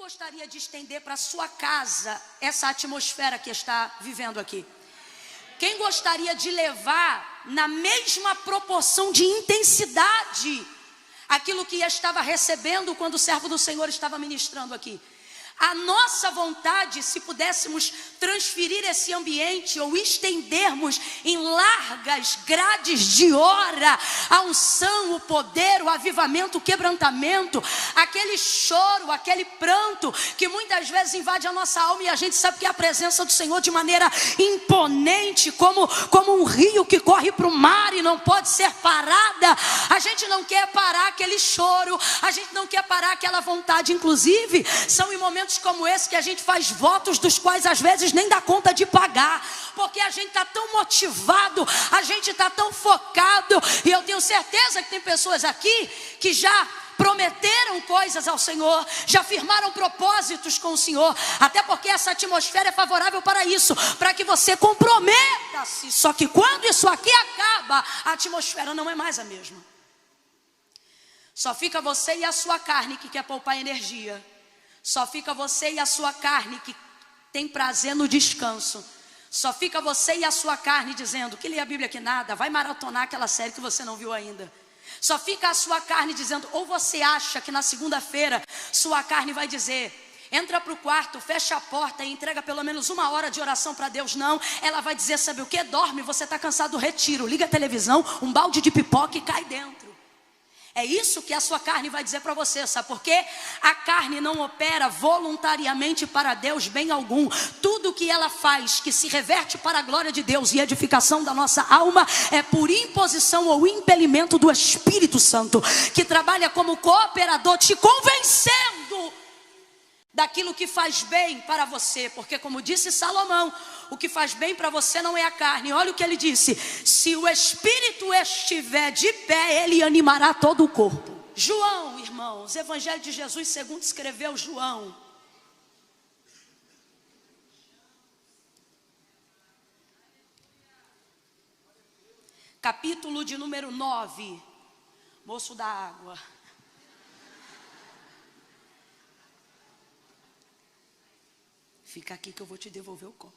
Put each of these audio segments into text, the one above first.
gostaria de estender para sua casa essa atmosfera que está vivendo aqui? Quem gostaria de levar na mesma proporção de intensidade aquilo que estava recebendo quando o servo do Senhor estava ministrando aqui? A nossa vontade, se pudéssemos transferir esse ambiente ou estendermos em largas grades de hora a unção, o poder, o avivamento, o quebrantamento, aquele choro, aquele pranto que muitas vezes invade a nossa alma, e a gente sabe que é a presença do Senhor de maneira imponente, como um rio que corre para o mar e não pode ser parada. A gente não quer parar aquele choro, a gente não quer parar aquela vontade. Inclusive, são em momentos como esse que a gente faz votos dos quais às vezes nem dá conta de pagar, porque a gente está tão motivado, a gente está tão focado. E eu tenho certeza que tem pessoas aqui que já prometeram coisas ao Senhor, já firmaram propósitos com o Senhor, até porque essa atmosfera é favorável para isso, para que você comprometa-se. Só que quando isso aqui acaba, a atmosfera não é mais a mesma. Só fica você e a sua carne que quer poupar energia. Só fica você e a sua carne que tem prazer no descanso. Só fica você e a sua carne dizendo que lê a Bíblia que nada, vai maratonar aquela série que você não viu ainda. Só fica a sua carne dizendo, ou você acha que na segunda-feira sua carne vai dizer, entra para o quarto, fecha a porta e entrega pelo menos 1 hora de oração para Deus. Não, ela vai dizer, sabe o que? Dorme, você está cansado, retiro, liga a televisão, um balde de pipoca e cai dentro. É isso que a sua carne vai dizer para você, sabe por quê? A carne não opera voluntariamente para Deus bem algum. Tudo que ela faz, que se reverte para a glória de Deus e edificação da nossa alma, é por imposição ou impelimento do Espírito Santo, que trabalha como cooperador, te convencendo daquilo que faz bem para você. Porque como disse Salomão, o que faz bem para você não é a carne. Olha o que ele disse, se o Espírito estiver de pé, ele animará todo o corpo. João, irmãos, Evangelho de Jesus segundo escreveu João, capítulo de número 9, moço da água. Fica aqui que eu vou te devolver o copo.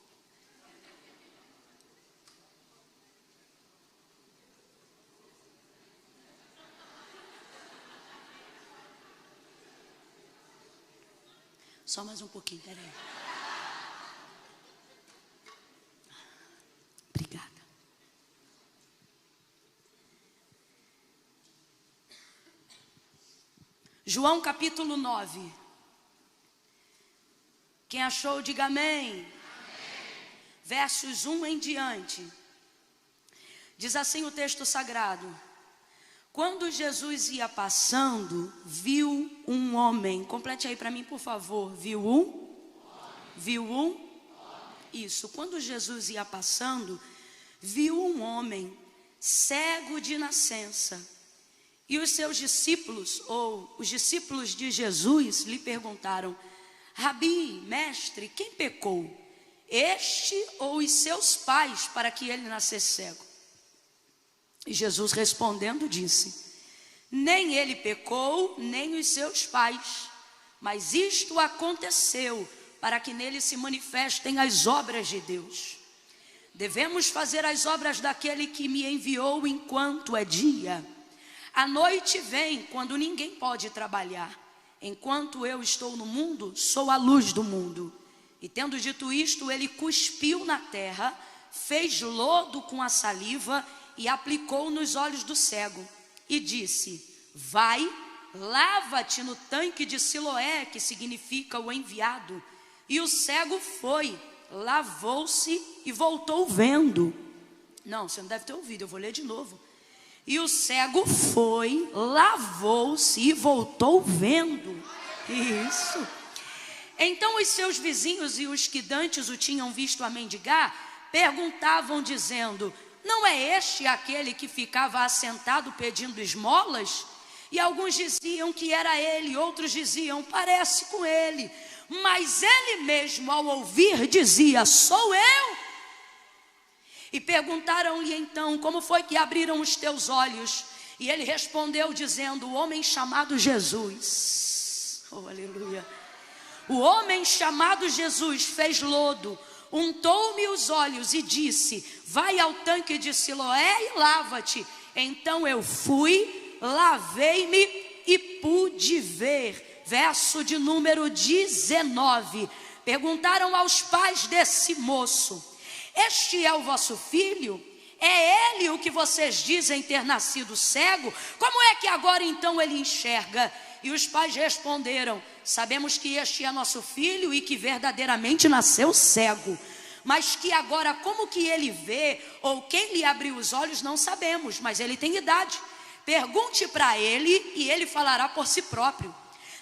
Só mais um pouquinho, peraí. Obrigada. João capítulo 9. Quem achou, diga amém. Amém. Versos 1 em diante. Diz assim o texto sagrado. Quando Jesus ia passando, viu um homem. Complete aí para mim, por favor. Viu um? Viu um? Isso. Quando Jesus ia passando, viu um homem cego de nascença. E os seus discípulos, ou os discípulos de Jesus, lhe perguntaram, Rabi, mestre, quem pecou? Este ou os seus pais para que ele nascesse cego? E Jesus respondendo disse, nem ele pecou, nem os seus pais, mas isto aconteceu para que nele se manifestem as obras de Deus. Devemos fazer as obras daquele que me enviou enquanto é dia. A noite vem quando ninguém pode trabalhar. Enquanto eu estou no mundo, sou a luz do mundo. E tendo dito isto, ele cuspiu na terra, fez lodo com a saliva e aplicou nos olhos do cego. E disse, vai, lava-te no tanque de Siloé, que significa o enviado. E o cego foi, lavou-se e voltou vendo. Não, você não deve ter ouvido, eu vou ler de novo. E o cego foi, lavou-se e voltou vendo. Isso. Então os seus vizinhos e os que dantes o tinham visto a mendigar, perguntavam dizendo, não é este aquele que ficava assentado pedindo esmolas? E alguns diziam que era ele, outros diziam, parece com ele. Mas ele mesmo ao ouvir dizia, sou eu. E perguntaram-lhe então, como foi que abriram os teus olhos? E ele respondeu dizendo, o homem chamado Jesus, oh aleluia, O homem chamado Jesus fez lodo, untou-me os olhos e disse: vai ao tanque de Siloé e lava-te. Então eu fui, lavei-me e pude ver. Verso de número 19. Perguntaram aos pais desse moço: este é o vosso filho? É ele o que vocês dizem ter nascido cego? Como é que agora então ele enxerga? E os pais responderam: sabemos que este é nosso filho e que verdadeiramente nasceu cego. Mas que agora como que ele vê ou quem lhe abriu os olhos não sabemos, mas ele tem idade. Pergunte para ele e ele falará por si próprio.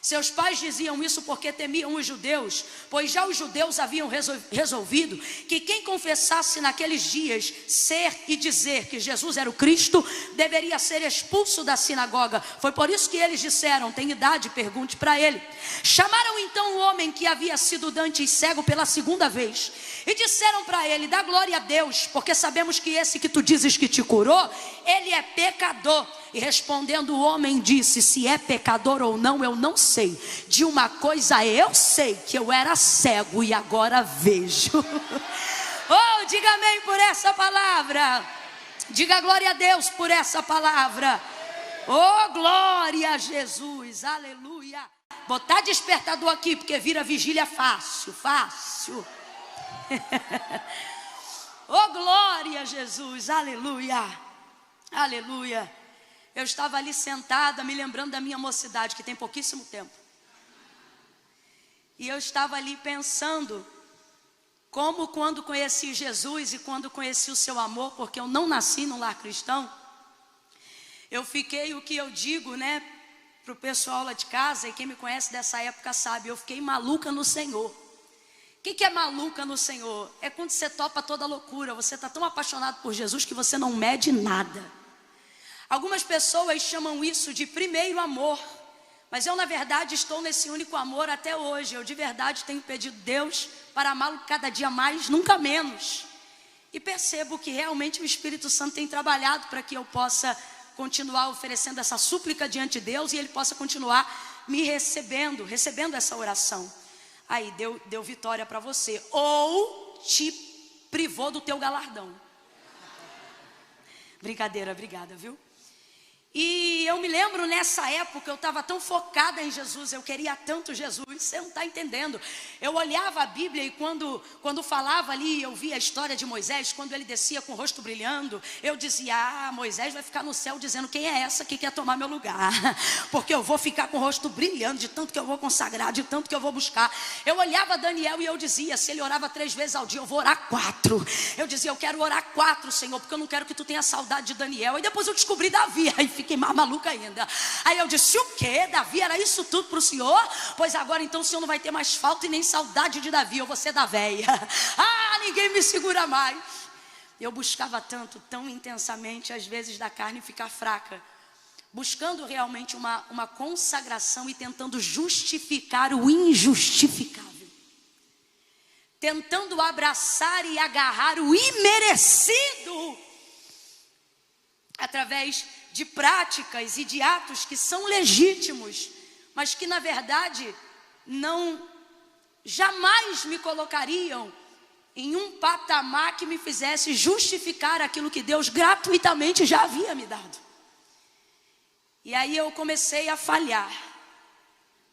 Seus pais diziam isso porque temiam os judeus, pois já os judeus haviam resolvido que quem confessasse naqueles dias ser e dizer que Jesus era o Cristo, deveria ser expulso da sinagoga. Foi por isso que eles disseram: tem idade, pergunte para ele. Chamaram então o homem que havia sido dantes cego pela segunda vez e disseram para ele: dá glória a Deus, porque sabemos que esse que tu dizes que te curou, ele é pecador. E respondendo o homem disse: se é pecador ou não, eu não sei. De uma coisa eu sei, que eu era cego e agora vejo. Oh, diga amém por essa palavra. Diga glória a Deus por essa palavra. Oh, glória a Jesus, aleluia. Botar despertador aqui, porque vira vigília fácil. Oh, glória a Jesus, aleluia, aleluia. Eu estava ali sentada, me lembrando da minha mocidade, que tem pouquíssimo tempo. E eu estava ali pensando, como quando conheci Jesus e quando conheci o seu amor, porque eu não nasci num lar cristão, eu fiquei, o que eu digo, né, para o pessoal lá de casa, e quem me conhece dessa época sabe, eu fiquei maluca no Senhor. O que é maluca no Senhor? É quando você topa toda loucura, você está tão apaixonado por Jesus que você não mede nada. Algumas pessoas chamam isso de primeiro amor, mas eu na verdade estou nesse único amor até hoje. Eu de verdade tenho pedido a Deus para amá-lo cada dia mais, nunca menos. E percebo que realmente o Espírito Santo tem trabalhado para que eu possa continuar oferecendo essa súplica diante de Deus e Ele possa continuar me recebendo essa oração. Aí deu vitória para você, ou te privou do teu galardão. Brincadeira, obrigada, viu? E eu me lembro nessa época, eu estava tão focada em Jesus, eu queria tanto Jesus, você não está entendendo. Eu olhava a Bíblia e quando falava ali, eu via a história de Moisés, quando ele descia com o rosto brilhando, eu dizia: Moisés vai ficar no céu dizendo: quem é essa que quer tomar meu lugar? Porque eu vou ficar com o rosto brilhando, de tanto que eu vou consagrar, de tanto que eu vou buscar. Eu olhava Daniel e eu dizia: se ele orava 3 vezes ao dia, eu vou orar 4. Eu dizia: eu quero orar 4, Senhor, porque eu não quero que tu tenha saudade de Daniel. E depois eu descobri Davi, aí fiquei mais maluca ainda. Aí eu disse: o quê? Davi era isso tudo para o Senhor? Pois agora então o Senhor não vai ter mais falta e nem saudade de Davi, eu vou ser da véia. Ninguém me segura mais. Eu buscava tanto, tão intensamente, às vezes da carne ficar fraca, buscando realmente uma consagração e tentando justificar o injustificável, tentando abraçar e agarrar o imerecido, através de práticas e de atos que são legítimos, mas que na verdade jamais me colocariam em um patamar que me fizesse justificar aquilo que Deus gratuitamente já havia me dado. E aí eu comecei a falhar,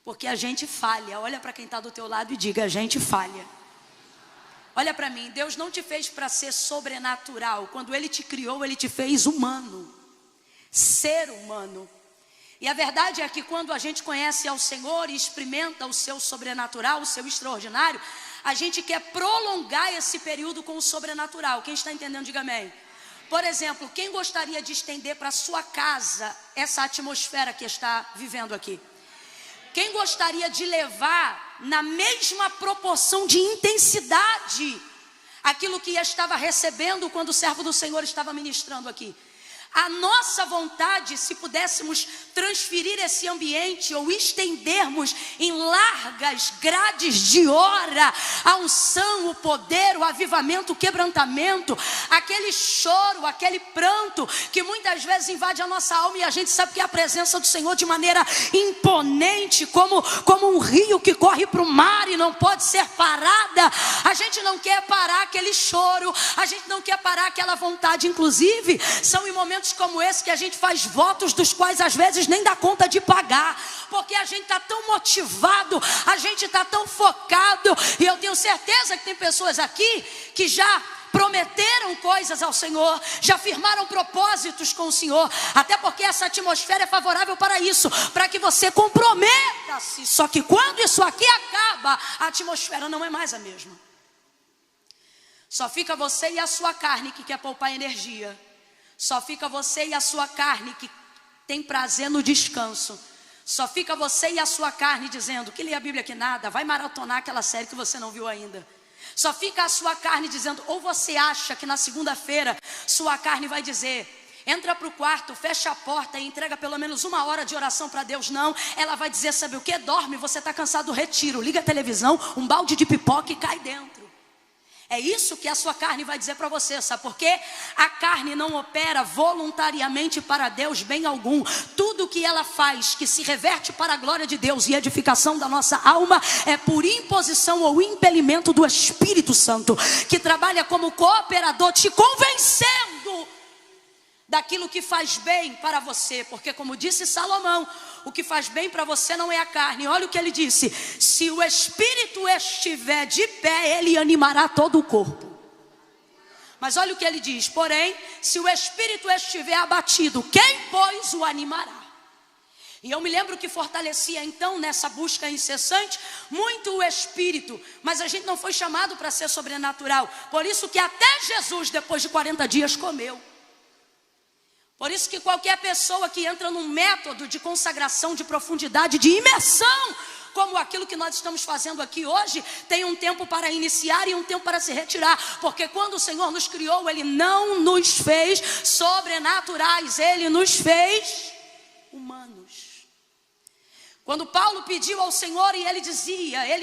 porque a gente falha. Olha para quem está do teu lado e diga: a gente falha. Olha para mim, Deus não te fez para ser sobrenatural. Quando Ele te criou, Ele te fez humano, ser humano. E a verdade é que quando a gente conhece ao Senhor e experimenta o seu sobrenatural, o seu extraordinário, a gente quer prolongar esse período com o sobrenatural. Quem está entendendo, diga amém. Por exemplo, quem gostaria de estender para a sua casa essa atmosfera que está vivendo aqui? Quem gostaria de levar na mesma proporção de intensidade aquilo que estava recebendo quando o servo do Senhor estava ministrando aqui? A nossa vontade, se pudéssemos transferir esse ambiente ou estendermos em largas grades de hora, a unção, o poder, o avivamento, o quebrantamento, aquele choro, aquele pranto que muitas vezes invade a nossa alma e a gente sabe que é a presença do Senhor de maneira imponente, como um rio que corre para o mar e não pode ser parada. A gente não quer parar aquele choro, a gente não quer parar aquela vontade. Inclusive, são em momentos como esse que a gente faz votos dos quais às vezes nem dá conta de pagar, porque a gente está tão motivado, a gente está tão focado, e eu tenho certeza que tem pessoas aqui que já prometeram coisas ao Senhor, já firmaram propósitos com o Senhor, até porque essa atmosfera é favorável para isso, para que você comprometa-se. Só que quando isso aqui acaba, a atmosfera não é mais a mesma. Só fica você e a sua carne que quer poupar energia. Só fica você e a sua carne que tem prazer no descanso. Só fica você e a sua carne dizendo que lê a Bíblia que nada, vai maratonar aquela série que você não viu ainda. Só fica a sua carne dizendo, ou você acha que na segunda-feira sua carne vai dizer, entra para o quarto, fecha a porta e entrega pelo menos 1 hora de oração para Deus. Não, ela vai dizer, sabe o que? Dorme, você está cansado do retiro, liga a televisão, um balde de pipoca e cai dentro. É isso que a sua carne vai dizer para você, sabe por quê? A carne não opera voluntariamente para Deus bem algum. Tudo que ela faz, que se reverte para a glória de Deus e edificação da nossa alma, é por imposição ou impelimento do Espírito Santo, que trabalha como cooperador, te convencendo daquilo que faz bem para você. Porque como disse Salomão, o que faz bem para você não é a carne. Olha o que ele disse, se o Espírito estiver de pé, ele animará todo o corpo. Mas olha o que ele diz, porém, se o Espírito estiver abatido, quem pois o animará? E eu me lembro que fortalecia então nessa busca incessante muito o Espírito, mas a gente não foi chamado para ser sobrenatural. Por isso que até Jesus, depois de 40 dias, comeu. Por isso que qualquer pessoa que entra num método de consagração, de profundidade, de imersão, como aquilo que nós estamos fazendo aqui hoje, tem um tempo para iniciar e um tempo para se retirar. Porque quando o Senhor nos criou, Ele não nos fez sobrenaturais, Ele nos fez humanos. Quando Paulo pediu ao Senhor e ele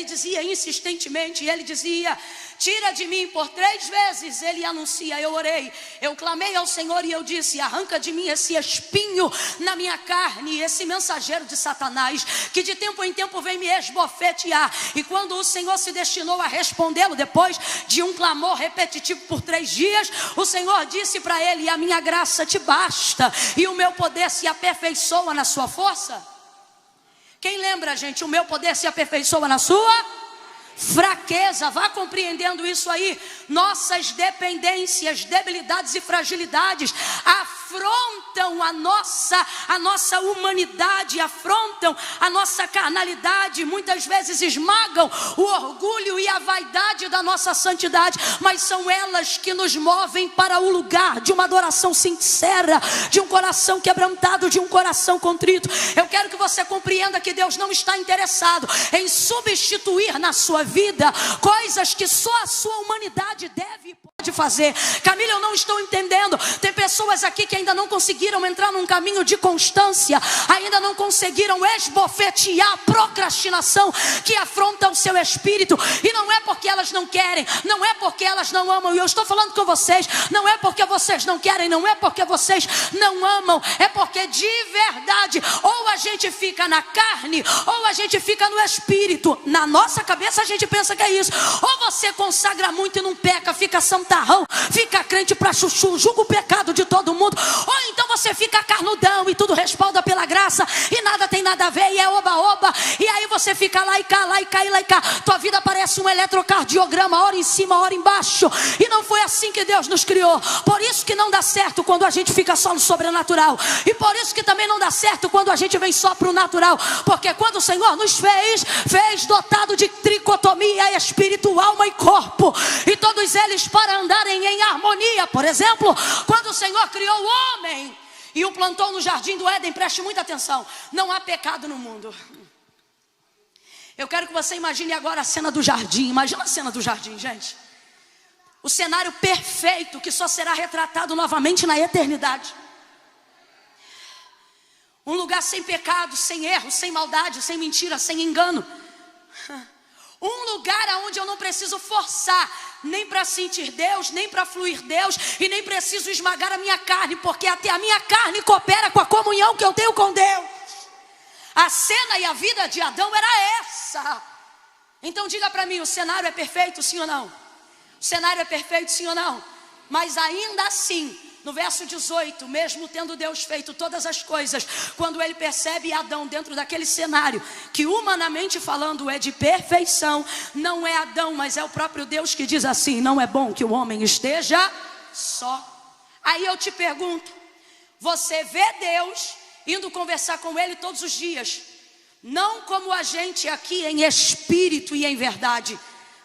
dizia insistentemente, ele dizia, tira de mim por 3 vezes, ele anuncia, eu orei, eu clamei ao Senhor e eu disse, arranca de mim esse espinho na minha carne, esse mensageiro de Satanás, que de tempo em tempo vem me esbofetear. E quando o Senhor se destinou a respondê-lo, depois de um clamor repetitivo por 3 dias, o Senhor disse para ele, a minha graça te basta, e o meu poder se aperfeiçoa na sua força. Quem lembra, gente, o meu poder se aperfeiçoa na sua fraqueza. Vá compreendendo isso aí. Nossas dependências, debilidades e fragilidades afrontam a nossa humanidade, afrontam a nossa carnalidade, muitas vezes esmagam o orgulho e a vaidade da nossa santidade, mas são elas que nos movem para o lugar de uma adoração sincera, de um coração quebrantado, de um coração contrito. Eu quero que você compreenda que Deus não está interessado em substituir na sua vida coisas que só a sua humanidade deve e pode fazer. Camila, eu não estou entendendo. Tem pessoas aqui que ainda não conseguiram entrar num caminho de constância, ainda não conseguiram esbofetear a procrastinação que afronta o seu espírito. E não é porque elas não querem, não é porque elas não amam. E eu estou falando com vocês, não é porque vocês não querem, não é porque vocês não amam, é porque de verdade, ou a gente fica na carne, ou a gente fica no espírito. Na nossa cabeça a gente pensa que é isso. Ou você consagra muito e não peca, fica santarrão, fica crente pra chuchu, julga o pecado de todo mundo. Ou então você fica carnudão e tudo respalda pela graça e nada tem nada a ver e é oba-oba. E aí você fica lá e cá, lá e cá e lá e cá. Tua vida parece um eletrocardiograma, hora em cima, hora embaixo. E não foi assim que Deus nos criou. Por isso que não dá certo quando a gente fica só no sobrenatural. E por isso que também não dá certo quando a gente vem só pro natural. Porque quando o Senhor nos fez dotado de tricotomia, espírito, alma e corpo. E todos eles para andarem em harmonia. Por exemplo, quando o Senhor criou o homem e o plantou no jardim do Éden, preste muita atenção, não há pecado no mundo. Eu quero que você imagine agora a cena do jardim. Imagina a cena do jardim, gente. O cenário perfeito que só será retratado novamente na eternidade. Um lugar sem pecado, sem erro, sem maldade, sem mentira, sem engano. Um lugar onde eu não preciso forçar, nem para sentir Deus, nem para fluir Deus, e nem preciso esmagar a minha carne, porque até a minha carne coopera com a comunhão que eu tenho com Deus. A cena e a vida de Adão era essa. Então diga para mim, o cenário é perfeito, sim ou não? O cenário é perfeito, sim ou não? Mas ainda assim, no verso 18, mesmo tendo Deus feito todas as coisas, quando ele percebe Adão dentro daquele cenário, que humanamente falando é de perfeição, não é Adão, mas é o próprio Deus que diz assim: não é bom que o homem esteja só. Aí eu te pergunto, você vê Deus indo conversar com ele todos os dias, não como a gente aqui em espírito e em verdade,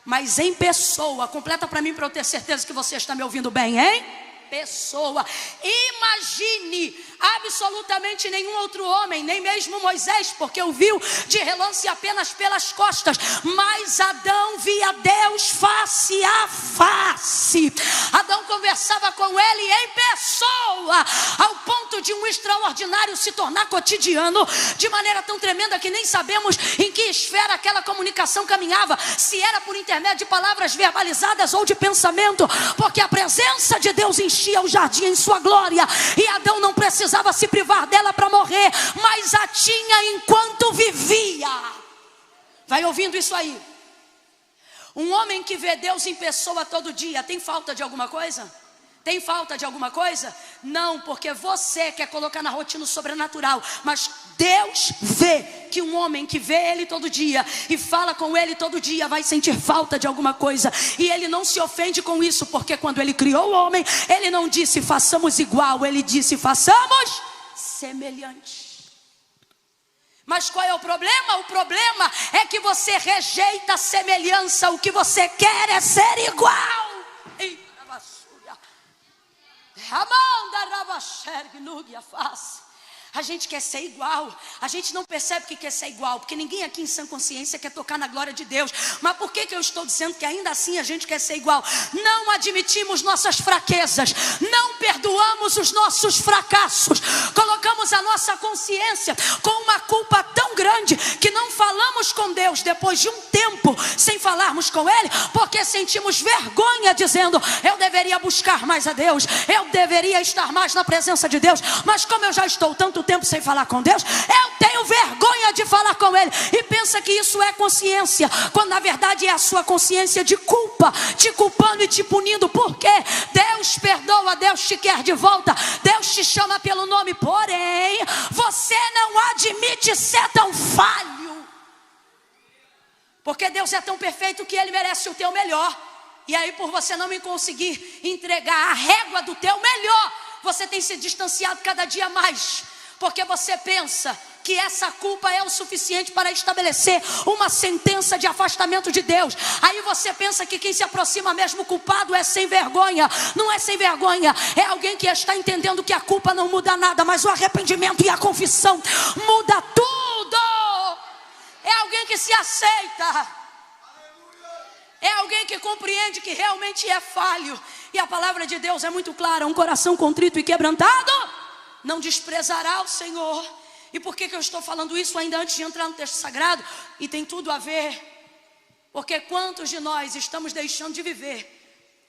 mas em pessoa? Completa para mim, para eu ter certeza que você está me ouvindo bem, hein? Pessoa. Imagine, absolutamente nenhum outro homem, nem mesmo Moisés, porque o viu de relance apenas pelas costas, mas Adão via Deus face a face. Adão conversava com ele em pessoa, ao ponto de um extraordinário se tornar cotidiano, de maneira tão tremenda que nem sabemos em que esfera aquela comunicação caminhava, se era por intermédio de palavras verbalizadas ou de pensamento, porque a presença de Deus enchia o jardim em sua glória, e Adão não precisava se privar dela para morrer, mas a tinha enquanto vivia. Vai ouvindo isso aí? Um homem que vê Deus em pessoa todo dia, tem falta de alguma coisa? Tem falta de alguma coisa? Não, porque você quer colocar na rotina sobrenatural, mas Deus vê que um homem que vê ele todo dia e fala com ele todo dia vai sentir falta de alguma coisa, e ele não se ofende com isso, porque quando ele criou o homem, ele não disse façamos igual, ele disse façamos semelhante. Mas qual é o problema? O problema é que você rejeita a semelhança, o que você quer é ser igual. A gente quer ser igual. A gente não percebe que quer ser igual, porque ninguém aqui em sã consciência quer tocar na glória de Deus. Mas por que eu estou dizendo que ainda assim a gente quer ser igual? Não admitimos nossas fraquezas, não perdoamos os nossos fracassos, colocamos a nossa consciência com uma culpa tão grande que não falamos com Deus depois de um tempo sem falarmos com Ele, porque sentimos vergonha, dizendo eu deveria buscar mais a Deus, eu deveria estar mais na presença de Deus, mas como eu já estou tanto tempo sem falar com Deus, eu tenho vergonha de falar com Ele, e pensa que isso é consciência, quando na verdade é a sua consciência de culpa, te culpando e te punindo, porque Deus perdoa, Deus te quer de volta, Deus te chama pelo nome, porém você não admite ser tão falho, porque Deus é tão perfeito que Ele merece o teu melhor, e aí por você não me conseguir entregar a régua do teu melhor, você tem se distanciado cada dia mais, porque você pensa que essa culpa é o suficiente para estabelecer uma sentença de afastamento de Deus. Aí você pensa que quem se aproxima mesmo culpado é sem vergonha. Não é sem vergonha, é alguém que está entendendo que a culpa não muda nada, mas o arrependimento e a confissão muda tudo. É alguém que se aceita, é alguém que compreende que realmente é falho. E a palavra de Deus é muito clara: um coração contrito e quebrantado não desprezará o Senhor. E por que eu estou falando isso ainda antes de entrar no texto sagrado? E tem tudo a ver, porque quantos de nós estamos deixando de viver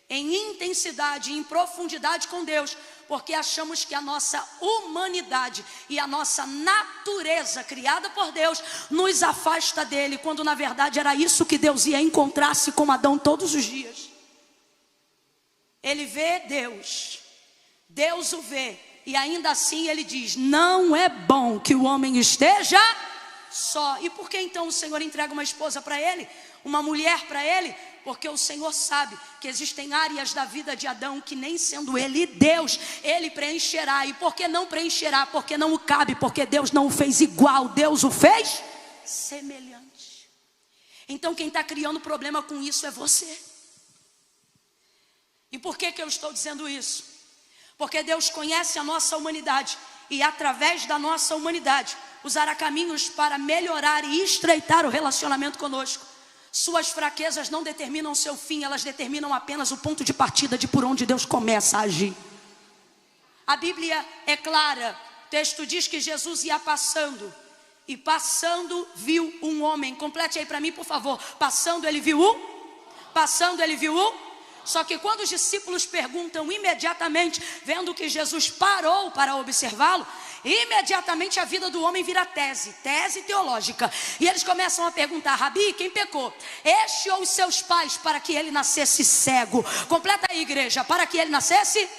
em intensidade, em profundidade com Deus, porque achamos que a nossa humanidade e a nossa natureza criada por Deus nos afasta dele, quando na verdade era isso que Deus ia encontrar-se com Adão todos os dias. Ele vê Deus, Deus o vê, e ainda assim ele diz: não é bom que o homem esteja só. E por que então o Senhor entrega uma esposa para ele, uma mulher para ele? Porque o Senhor sabe que existem áreas da vida de Adão que, nem sendo ele Deus, ele preencherá. E por que não preencherá? Porque não o cabe, porque Deus não o fez igual, Deus o fez semelhante. Então quem está criando problema com isso é você. E por que eu estou dizendo isso? Porque Deus conhece a nossa humanidade, e através da nossa humanidade usará caminhos para melhorar e estreitar o relacionamento conosco. Suas fraquezas não determinam seu fim, elas determinam apenas o ponto de partida de por onde Deus começa a agir. A Bíblia é clara texto diz que Jesus ia passando, e passando viu um homem. Complete aí para mim, por favor. Passando ele viu um. Só que quando os discípulos perguntam imediatamente, vendo que Jesus parou para observá-lo, imediatamente a vida do homem vira tese teológica. E eles começam a perguntar: Rabi, quem pecou? Este ou os seus pais, para que ele nascesse cego? Completa aí, igreja, para que ele nascesse.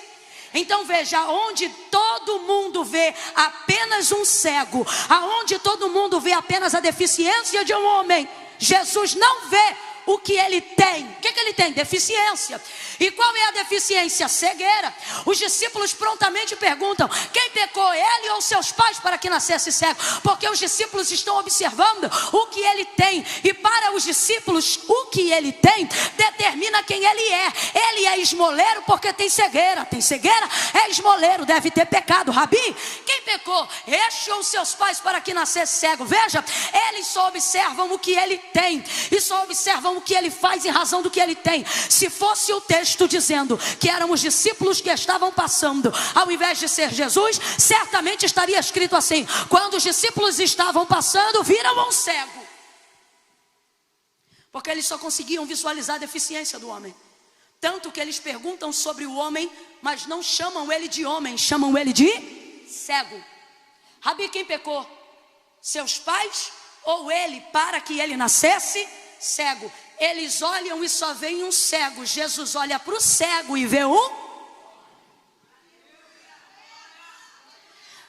Então veja, onde todo mundo vê apenas um cego, aonde todo mundo vê apenas a deficiência de um homem, Jesus não vê o que ele tem. O que ele tem? Deficiência. E qual é a deficiência? Cegueira. Os discípulos prontamente perguntam: quem pecou, ele ou seus pais, para que nascesse cego? Porque os discípulos estão observando o que ele tem, e para os discípulos o que ele tem determina quem ele é. Ele é esmoleiro porque tem cegueira. Tem cegueira, é esmoleiro, deve ter pecado. Rabi, quem pecou? Este ou seus pais, para que nascesse cego? Veja, eles só observam o que ele tem, e só observam o que ele faz em razão do que ele tem. Se fosse o texto dizendo que eram os discípulos que estavam passando, ao invés de ser Jesus, certamente estaria escrito assim: quando os discípulos estavam passando, viram um cego. Porque eles só conseguiam visualizar a deficiência do homem. Tanto que eles perguntam sobre o homem, mas não chamam ele de homem, chamam ele de cego. Rabi, quem pecou? Seus pais ou ele, para que ele nascesse cego? Eles olham e só veem um cego. Jesus olha para o cego e vê um.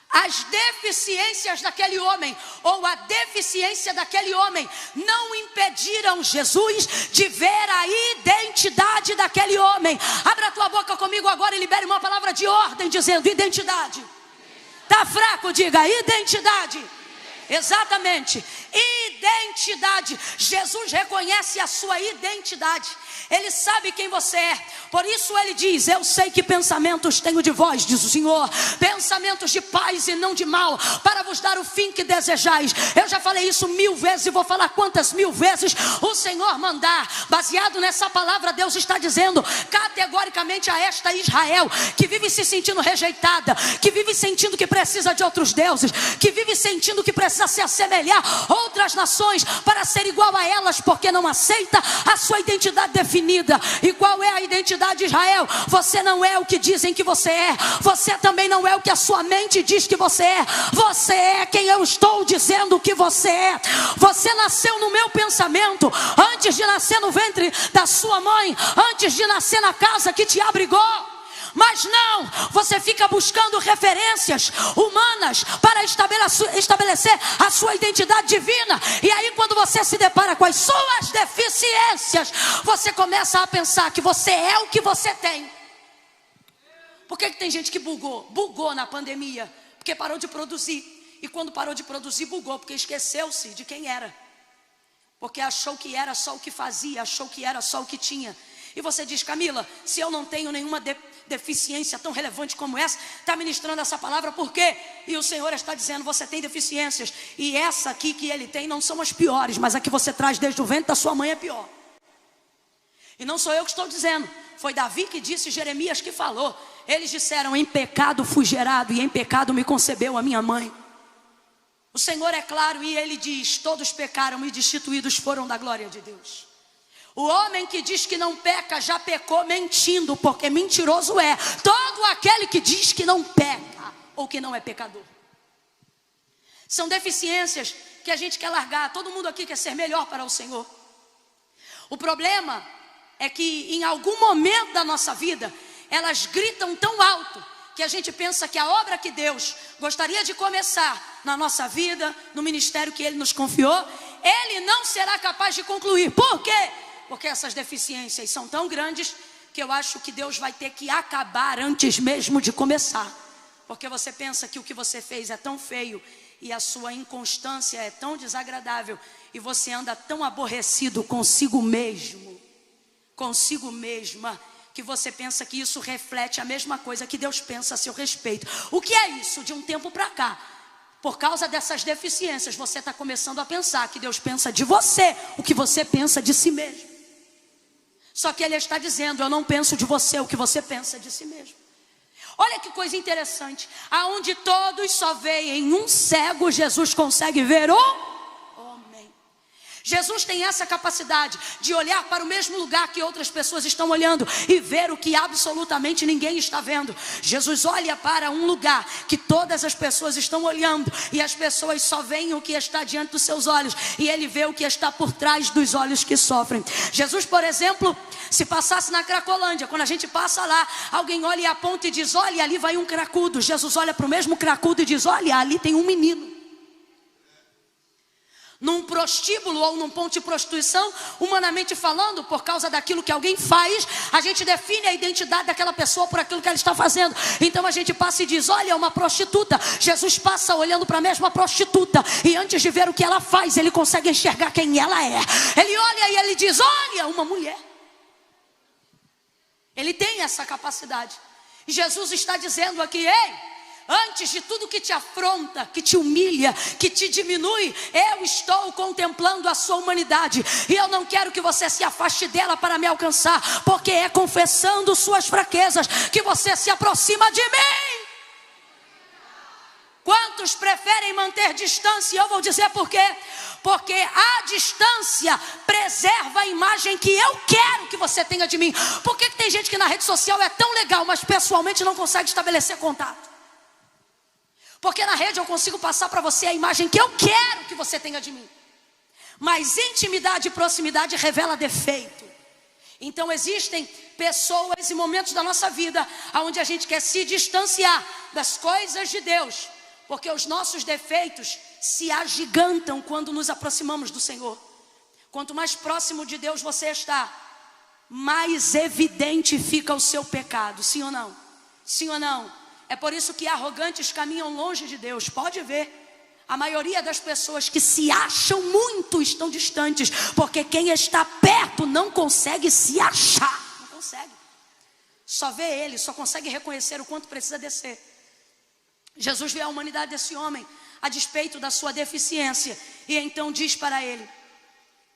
As deficiências daquele homem, ou a deficiência daquele homem, não impediram Jesus de ver a identidade daquele homem. Abra a tua boca comigo agora e libere uma palavra de ordem dizendo: identidade. Tá fraco? Diga identidade. Exatamente, identidade. Jesus reconhece a sua identidade. Ele sabe quem você é. Por isso ele diz: eu sei que pensamentos tenho de vós, diz o Senhor, pensamentos de paz e não de mal, para vos dar o fim que desejais. Eu já falei isso 1000 vezes e vou falar quantas 1000 vezes o Senhor mandar. Baseado nessa palavra, Deus está dizendo categoricamente a esta Israel, que vive se sentindo rejeitada, que vive sentindo que precisa de outros deuses, que vive sentindo que precisa se assemelhar a outras nações para ser igual a elas, porque não aceita a sua identidade definida. E qual é a identidade de Israel? Você não é o que dizem que você é. Você também não é o que a sua mente diz que você é. Você é quem eu estou dizendo que você é. Você nasceu no meu pensamento antes de nascer no ventre da sua mãe, antes de nascer na casa que te abrigou. Mas não, você fica buscando referências humanas para estabelecer a sua identidade divina. E aí quando você se depara com as suas deficiências, você começa a pensar que você é o que você tem. Por que tem gente que bugou na pandemia? Porque parou de produzir. E quando parou de produzir, bugou, porque esqueceu-se de quem era. Porque achou que era só o que fazia, achou que era só o que tinha. E você diz: Camila, se eu não tenho nenhuma deficiência tão relevante como essa, está ministrando essa palavra por quê? E o Senhor está dizendo: você tem deficiências, e essa aqui que ele tem não são as piores, mas a que você traz desde o ventre da sua mãe é pior. E não sou eu que estou dizendo, foi Davi que disse, Jeremias que falou. Eles disseram: em pecado fui gerado, e em pecado me concebeu a minha mãe. O Senhor é claro e ele diz: todos pecaram e destituídos foram da glória de Deus. O homem que diz que não peca já pecou mentindo, porque mentiroso é todo aquele que diz que não peca ou que não é pecador. São deficiências que a gente quer largar. Todo mundo aqui quer ser melhor para o Senhor. O problema é que em algum momento da nossa vida elas gritam tão alto que a gente pensa que a obra que Deus gostaria de começar na nossa vida, no ministério que Ele nos confiou, Ele não será capaz de concluir. Por quê? Porque essas deficiências são tão grandes que eu acho que Deus vai ter que acabar antes mesmo de começar. Porque você pensa que o que você fez é tão feio e a sua inconstância é tão desagradável e você anda tão aborrecido consigo mesmo, consigo mesma, que você pensa que isso reflete a mesma coisa que Deus pensa a seu respeito. O que é isso? De um tempo para cá, por causa dessas deficiências, você está começando a pensar que Deus pensa de você o que você pensa de si mesmo. Só que Ele está dizendo: eu não penso de você o que você pensa de si mesmo. Olha que coisa interessante. Aonde todos só veem um cego, Jesus consegue ver o homem. Jesus tem essa capacidade de olhar para o mesmo lugar que outras pessoas estão olhando e ver o que absolutamente ninguém está vendo. Jesus olha para um lugar que todas as pessoas estão olhando e as pessoas só veem o que está diante dos seus olhos, e ele vê o que está por trás dos olhos que sofrem. Jesus, por exemplo, se passasse na Cracolândia, quando a gente passa lá, alguém olha e aponta e diz: olha, ali vai um cracudo. Jesus olha para o mesmo cracudo e diz: olha, ali tem um menino. Num prostíbulo ou num ponto de prostituição, humanamente falando, por causa daquilo que alguém faz, a gente define a identidade daquela pessoa por aquilo que ela está fazendo. Então a gente passa e diz: olha, é uma prostituta. Jesus passa olhando para a mesma prostituta, e antes de ver o que ela faz, ele consegue enxergar quem ela é. Ele olha e ele diz: olha, uma mulher. Ele tem essa capacidade. E Jesus está dizendo aqui: ei, antes de tudo que te afronta, que te humilha, que te diminui, eu estou contemplando a sua humanidade, e eu não quero que você se afaste dela para me alcançar, porque é confessando suas fraquezas que você se aproxima de mim. Quantos preferem manter distância? Eu vou dizer por quê. Porque a distância preserva a imagem que eu quero que você tenha de mim. Por que tem gente que na rede social é tão legal, mas pessoalmente não consegue estabelecer contato? Porque na rede eu consigo passar para você a imagem que eu quero que você tenha de mim. Mas intimidade e proximidade revela defeito. Então existem pessoas e momentos da nossa vida onde a gente quer se distanciar das coisas de Deus, porque os nossos defeitos se agigantam quando nos aproximamos do Senhor. Quanto mais próximo de Deus você está, mais evidente fica o seu pecado. Sim ou não? Sim ou não? É por isso que arrogantes caminham longe de Deus. Pode ver, a maioria das pessoas que se acham muito estão distantes, porque quem está perto não consegue se achar. Não consegue. Só vê ele, só consegue reconhecer o quanto precisa descer. Jesus vê a humanidade desse homem a despeito da sua deficiência, e então diz para ele,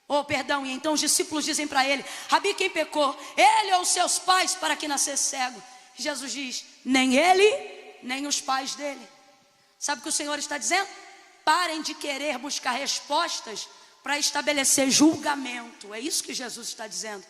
e então os discípulos dizem para ele: Rabi, quem pecou? Ele ou seus pais para que nascesse cego? Jesus diz: nem ele, nem os pais dele. Sabe o que o Senhor está dizendo? Parem de querer buscar respostas para estabelecer julgamento. É isso que Jesus está dizendo.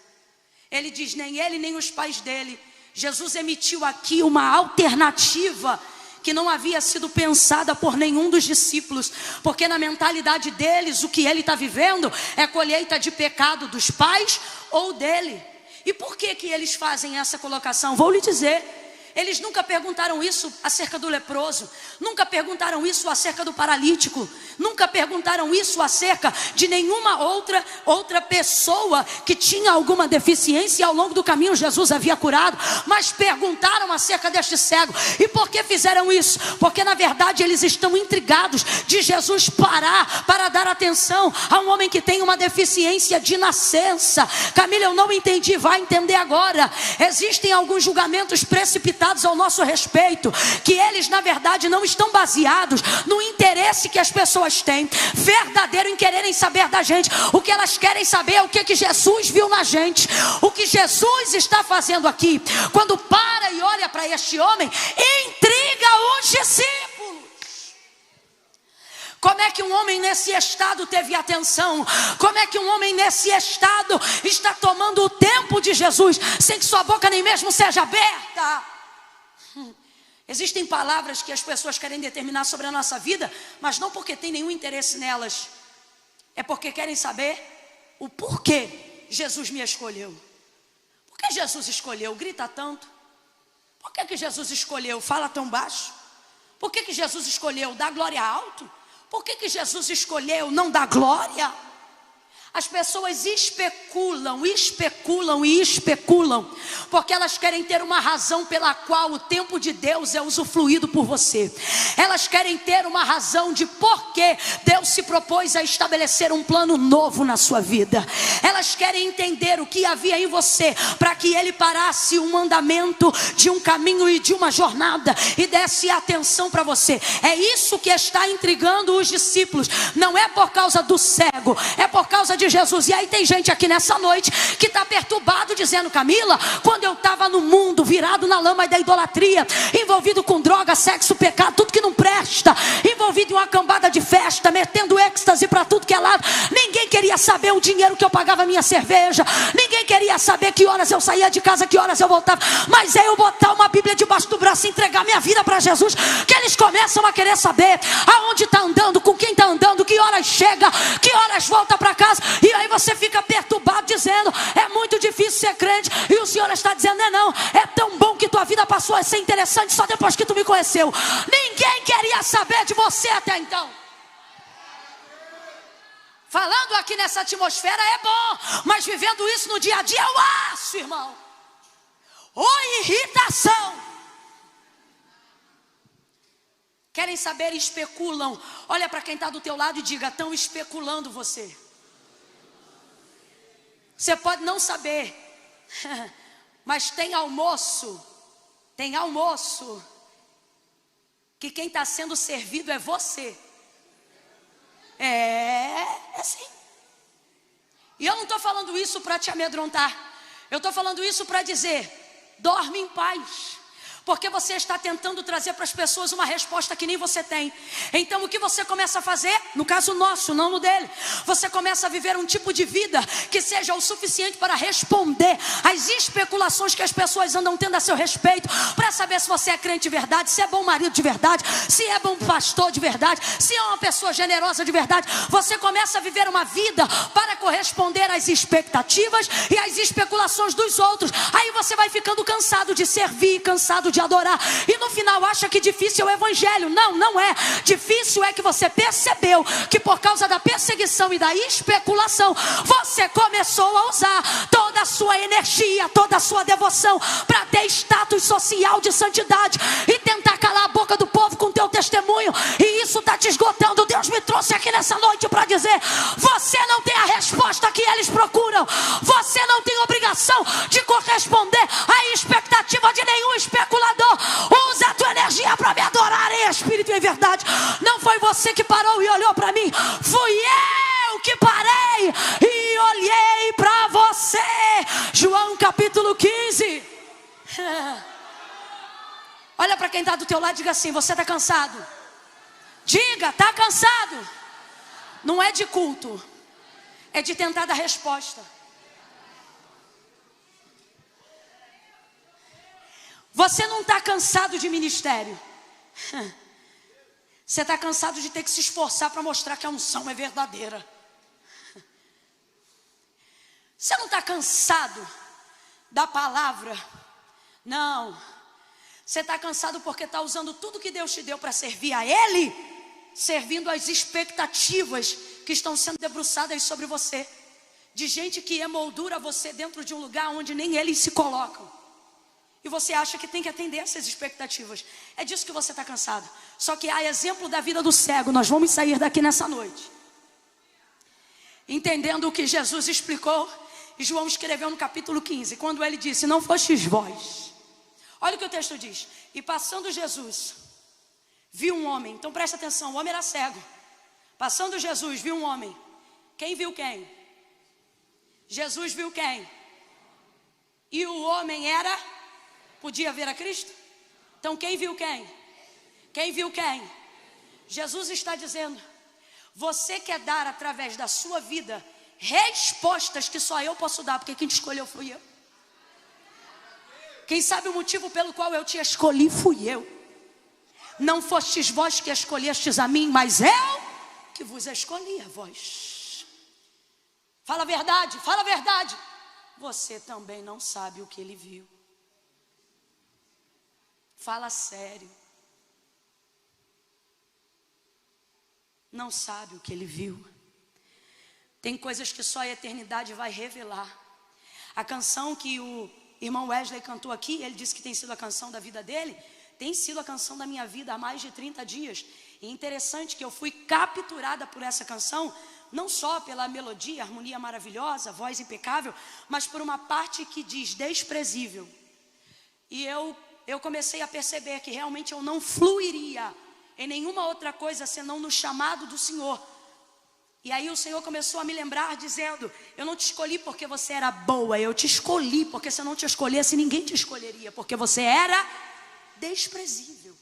Ele diz: nem ele, nem os pais dele. Jesus emitiu aqui uma alternativa que não havia sido pensada por nenhum dos discípulos, porque na mentalidade deles, o que ele está vivendo é colheita de pecado dos pais ou dele. E por que eles fazem essa colocação? Vou lhe dizer. Eles nunca perguntaram isso acerca do leproso, nunca perguntaram isso acerca do paralítico, nunca perguntaram isso acerca de nenhuma outra pessoa que tinha alguma deficiência e ao longo do caminho Jesus havia curado, mas perguntaram acerca deste cego. E por que fizeram isso? Porque na verdade eles estão intrigados de Jesus parar para dar atenção a um homem que tem uma deficiência de nascença. Camila, eu não entendi, vai entender agora. Existem alguns julgamentos precipitados ao nosso respeito, que eles na verdade não estão baseados no interesse que as pessoas têm, verdadeiro em quererem saber da gente. O que elas querem saber é o que Jesus viu na gente, o que Jesus está fazendo aqui. Quando para e olha para este homem, intriga os discípulos. Como é que um homem nesse estado teve atenção? Como é que um homem nesse estado está tomando o tempo de Jesus sem que sua boca nem mesmo seja aberta? Existem palavras que as pessoas querem determinar sobre a nossa vida, mas não porque tem nenhum interesse nelas, é porque querem saber o porquê Jesus me escolheu. Por que Jesus escolheu? Grita tanto. Por que Jesus escolheu? Fala tão baixo. Por que Jesus escolheu? Dá glória alto. Por que Jesus escolheu não dar glória? As pessoas especulam, porque elas querem ter uma razão pela qual o tempo de Deus é usufruído por você. Elas querem ter uma razão de por que Deus se propôs a estabelecer um plano novo na sua vida. Elas querem entender o que havia em você para que Ele parasse um andamento de um caminho e de uma jornada e desse atenção para você. É isso que está intrigando os discípulos. Não é por causa do cego, é por causa de Jesus. E aí tem gente aqui nessa noite que está perturbado, dizendo: Camila, quando eu estava no mundo, virado na lama da idolatria, envolvido com droga, sexo, pecado, tudo que não presta, envolvido em uma cambada de festa, metendo êxtase para tudo que é lado, ninguém queria saber o dinheiro que eu pagava a minha cerveja, ninguém queria saber que horas eu saía de casa, que horas eu voltava. Mas é eu botar uma Bíblia debaixo do braço e entregar minha vida para Jesus, que eles começam a querer saber aonde está andando, com quem está andando, que horas chega, que horas volta para casa. E aí você fica perturbado, dizendo: é muito difícil ser crente. E o Senhor está dizendo: não, é tão bom que tua vida passou a ser interessante só depois que tu me conheceu. Ninguém queria saber de você até então. Falando aqui nessa atmosfera é bom, mas vivendo isso no dia a dia é o aço, irmão. Ou irritação. Querem saber e especulam. Olha para quem está do teu lado e diga: estão especulando você. Você pode não saber, mas tem almoço, que quem está sendo servido é você. É assim. E eu não estou falando isso para te amedrontar. Eu estou falando isso para dizer: dorme em paz. Porque você está tentando trazer para as pessoas uma resposta que nem você tem. Então o que você começa a fazer? No caso nosso, não no dele. Você começa a viver um tipo de vida que seja o suficiente para responder às especulações que as pessoas andam tendo a seu respeito, para saber se você é crente de verdade, se é bom marido de verdade, se é bom pastor de verdade, se é uma pessoa generosa de verdade. Você começa a viver uma vida para corresponder às expectativas e às especulações dos outros. Aí você vai ficando cansado de servir, cansado de adorar, e no final acha que difícil é o evangelho. Não, não é. Difícil é que você percebeu que por causa da perseguição e da especulação, você começou a usar toda a sua energia, toda a sua devoção para ter status social de santidade e tentar calar a boca do povo com teu testemunho, e isso está te esgotando. Deus me trouxe aqui nessa noite para dizer: você não tem a resposta que eles procuram. Você não tem obrigação de corresponder à expectativa de nenhum especulador. Usa a tua energia para me adorar em espírito e em verdade. Não foi você que parou e olhou para mim, fui eu que parei e olhei para você. João capítulo 15. Olha para quem está do teu lado e diga assim: você está cansado? Diga: está cansado? Não é de culto, é de tentar dar resposta. Você não está cansado de ministério. Você está cansado de ter que se esforçar para mostrar que a unção é verdadeira. Você não está cansado da palavra. Não. Você está cansado porque está usando tudo que Deus te deu para servir a Ele, servindo às expectativas que estão sendo debruçadas sobre você, de gente que emoldura você dentro de um lugar onde nem eles se colocam. E você acha que tem que atender essas expectativas. É disso que você está cansado. Só que a exemplo da vida do cego, nós vamos sair daqui nessa noite entendendo o que Jesus explicou. E João escreveu no capítulo 15, quando ele disse: não fostes vós. Olha o que o texto diz: e passando Jesus, viu um homem. Então presta atenção, o homem era cego. Passando Jesus, viu um homem. Quem viu quem? Jesus viu quem? E o homem era... podia ver a Cristo? Então quem viu quem? Quem viu quem? Jesus está dizendo: você quer dar através da sua vida respostas que só eu posso dar, porque quem te escolheu fui eu. Quem sabe o motivo pelo qual eu te escolhi fui eu. Não fostes vós que escolhestes a mim, mas eu que vos escolhi a vós. Fala a verdade, fala a verdade. Você também não sabe o que ele viu. Fala sério. Não sabe o que ele viu. Tem coisas que só a eternidade vai revelar. A canção que o irmão Wesley cantou aqui, ele disse que tem sido a canção da vida dele, tem sido a canção da minha vida há mais de 30 dias. E é interessante que eu fui capturada por essa canção, não só pela melodia, harmonia maravilhosa, voz impecável, mas por uma parte que diz desprezível. E eu comecei a perceber que realmente eu não fluiria em nenhuma outra coisa senão no chamado do Senhor. E aí o Senhor começou a me lembrar dizendo: eu não te escolhi porque você era boa, eu te escolhi porque se eu não te escolhesse ninguém te escolheria, porque você era desprezível.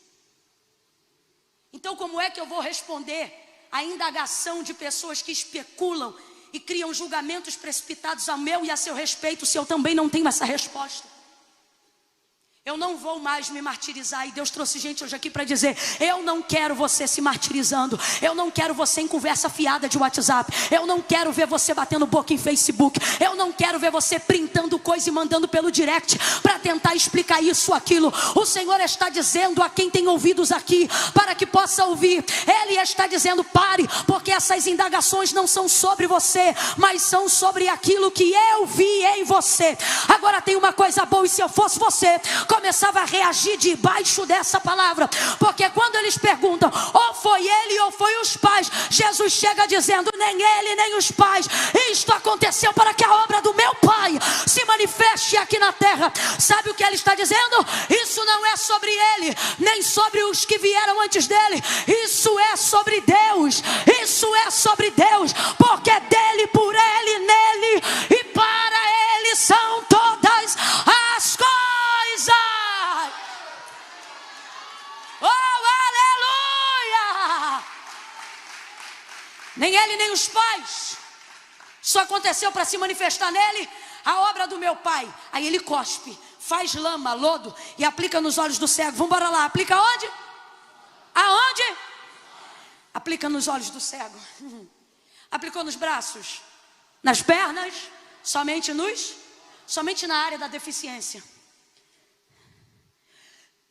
Então como é que eu vou responder a indagação de pessoas que especulam e criam julgamentos precipitados a meu e a seu respeito, se eu também não tenho essa resposta? Eu não vou mais me martirizar. E Deus trouxe gente hoje aqui para dizer: eu não quero você se martirizando. Eu não quero você em conversa fiada de WhatsApp. Eu não quero ver você batendo boca em Facebook. Eu não quero ver você printando coisa e mandando pelo direct para tentar explicar isso ou aquilo. O Senhor está dizendo a quem tem ouvidos aqui, para que possa ouvir. Ele está dizendo: pare, porque essas indagações não são sobre você, mas são sobre aquilo que eu vi em você. Agora tem uma coisa boa, e se eu fosse você, começava a reagir debaixo dessa palavra, porque quando eles perguntam, ou foi ele ou foi os pais, Jesus chega dizendo: nem ele nem os pais, isto aconteceu para que a obra do meu Pai se manifeste aqui na terra. Sabe o que ele está dizendo? Isso não é sobre ele, nem sobre os que vieram antes dele, isso é sobre Deus, isso é sobre Deus, porque dele, por ele, nele e para ele são todas as coisas. Oh, aleluia! Nem ele nem os pais, só aconteceu para se manifestar nele a obra do meu Pai. Aí ele cospe, faz lama, lodo e aplica nos olhos do cego. Vamos embora lá, aplica onde? Aonde? Aplica nos olhos do cego. Aplicou nos braços, nas pernas, somente na área da deficiência.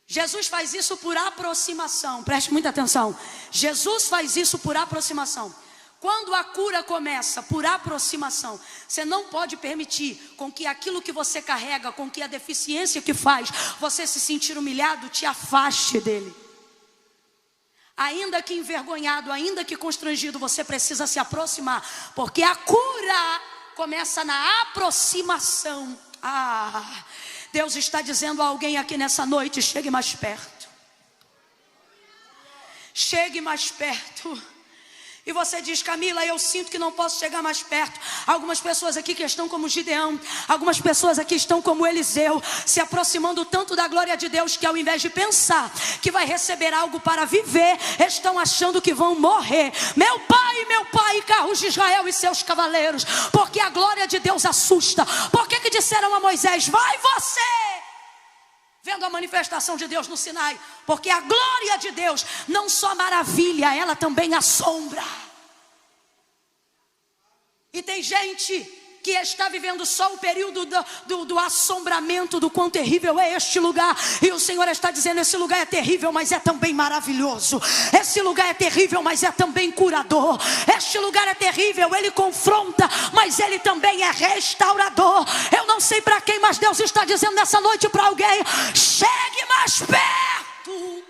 Jesus faz isso por aproximação. Preste muita atenção. Jesus faz isso por aproximação. Quando a cura começa por aproximação, você não pode permitir com que aquilo que você carrega, com que a deficiência que faz você se sentir humilhado, te afaste dele. Ainda que envergonhado, ainda que constrangido, você precisa se aproximar, porque a cura começa na aproximação. Deus está dizendo a alguém aqui nessa noite: chegue mais perto. Chegue mais perto. E você diz: Camila, eu sinto que não posso chegar mais perto. Algumas pessoas aqui que estão como Gideão, algumas pessoas aqui estão como Eliseu, se aproximando tanto da glória de Deus que ao invés de pensar que vai receber algo para viver, estão achando que vão morrer. Meu pai, carros de Israel e seus cavaleiros, porque a glória de Deus assusta. Por que disseram a Moisés: vai você? Vendo a manifestação de Deus no Sinai, porque a glória de Deus não só maravilha, ela também assombra. E tem gente que está vivendo só o período do assombramento, do quão terrível é este lugar. E o Senhor está dizendo: esse lugar é terrível, mas é também maravilhoso. Esse lugar é terrível, mas é também curador. Este lugar é terrível, ele confronta, mas ele também é restaurador. Eu não sei para quem, mas Deus está dizendo nessa noite para alguém: chegue mais perto.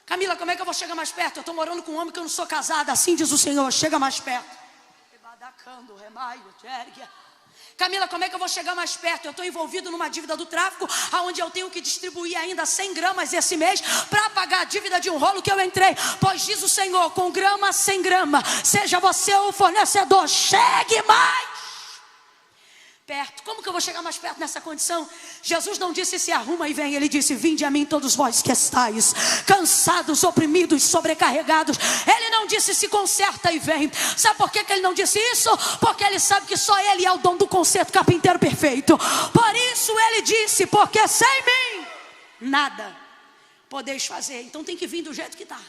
Camila, como é que eu vou chegar mais perto? Eu estou morando com um homem que eu não sou casada. Assim diz o Senhor: chega mais perto. Camila, como é que eu vou chegar mais perto? Eu estou envolvido numa dívida do tráfico, onde eu tenho que distribuir ainda 100 gramas esse mês para pagar a dívida de um rolo que eu entrei. Pois diz o Senhor: com grama, 100 gramas, seja você o fornecedor, chegue mais perto. Como que eu vou chegar mais perto nessa condição? Jesus não disse: se arruma e vem. Ele disse: vinde a mim todos vós que estáis cansados, oprimidos, sobrecarregados. Ele não disse: se conserta e vem. Sabe por que ele não disse isso? Porque ele sabe que só ele é o dom do conserto carpinteiro perfeito. Por isso ele disse: porque sem mim nada podeis fazer. Então tem que vir do jeito que está.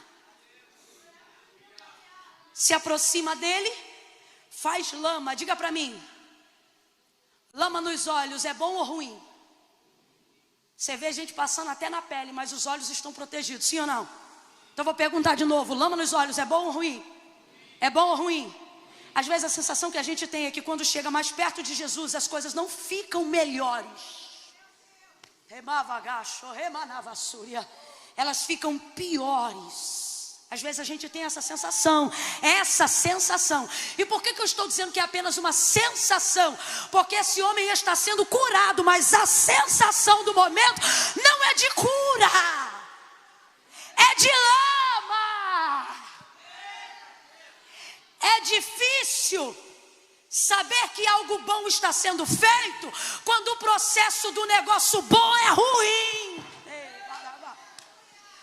Se aproxima dele, faz lama. Diga para mim: lama nos olhos é bom ou ruim? Você vê gente passando até na pele, mas os olhos estão protegidos, sim ou não? Então vou perguntar de novo: lama nos olhos é bom ou ruim? É bom ou ruim? Às vezes a sensação que a gente tem é que quando chega mais perto de Jesus, as coisas não ficam melhores. Elas ficam piores. Às vezes a gente tem essa sensação. E por que eu estou dizendo que é apenas uma sensação? Porque esse homem está sendo curado, mas a sensação do momento não é de cura, é de lama. É difícil saber que algo bom está sendo feito quando o processo do negócio bom é ruim.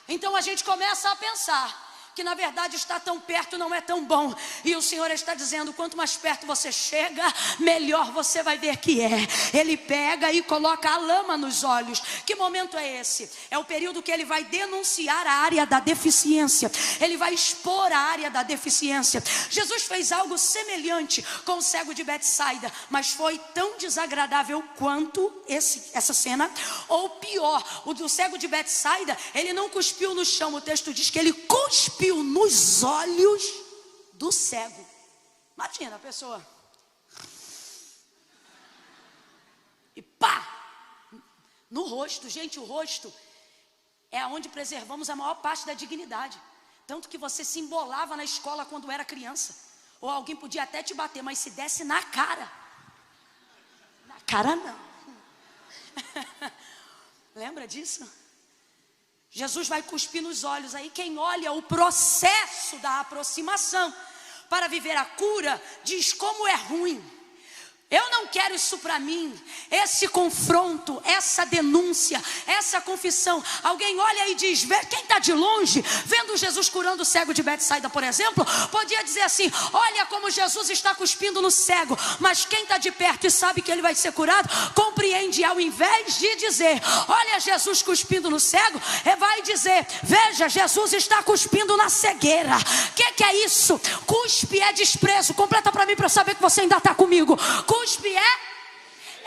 Então a gente começa a pensar que na verdade estar tão perto não é tão bom. E o Senhor está dizendo, quanto mais perto você chega, melhor você vai ver que é. Ele pega e coloca a lama nos olhos. Que momento é esse? É o período que ele vai denunciar a área da deficiência. Ele vai expor a área da deficiência. Jesus fez algo semelhante com o cego de Betsaida, mas foi tão desagradável quanto essa cena, ou pior. O do cego de Betsaida, ele não cuspiu no chão. O texto diz que ele cuspiu nos olhos do cego. Imagina a pessoa. E pá! No rosto. Gente, o rosto é onde preservamos a maior parte da dignidade. Tanto que você se embolava na escola quando era criança. Ou alguém podia até te bater, mas se desse na cara. Na cara não. Lembra disso? Jesus vai cuspir nos olhos. Aí quem olha o processo da aproximação para viver a cura, diz como é ruim. Eu não quero isso para mim. Esse confronto, essa denúncia, essa confissão. Alguém olha e diz, quem está de longe, vendo Jesus curando o cego de Betsaida, por exemplo, podia dizer assim, olha como Jesus está cuspindo no cego. Mas quem está de perto e sabe que ele vai ser curado, compreende, ao invés de dizer, olha Jesus cuspindo no cego, vai dizer, veja, Jesus está cuspindo na cegueira. O que é isso? Cuspe é desprezo. Completa para mim para eu saber que você ainda está comigo. Cuspe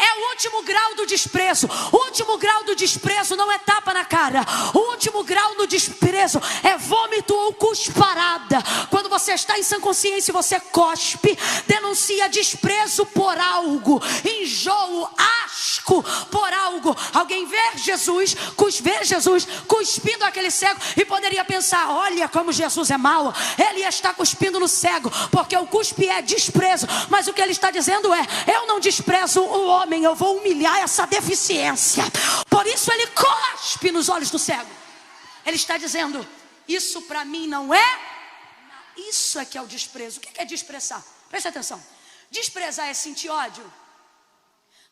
é o último grau do desprezo. O último grau do desprezo não é tapa na cara. O último grau do desprezo é vômito ou cusparada. Quando você está em sã consciência e você cospe, denuncia desprezo por algo, enjoo, asco por algo. Alguém vê Jesus cuspindo aquele cego e poderia pensar, olha como Jesus é mau, ele está cuspindo no cego, porque o cuspe é desprezo. Mas o que ele está dizendo é, eu não desprezo o homem, eu vou humilhar essa deficiência. Por isso ele cospe nos olhos do cego. Ele está dizendo, isso para mim não é. Isso é que é o desprezo. O que é desprezar? Preste atenção. Desprezar é sentir ódio?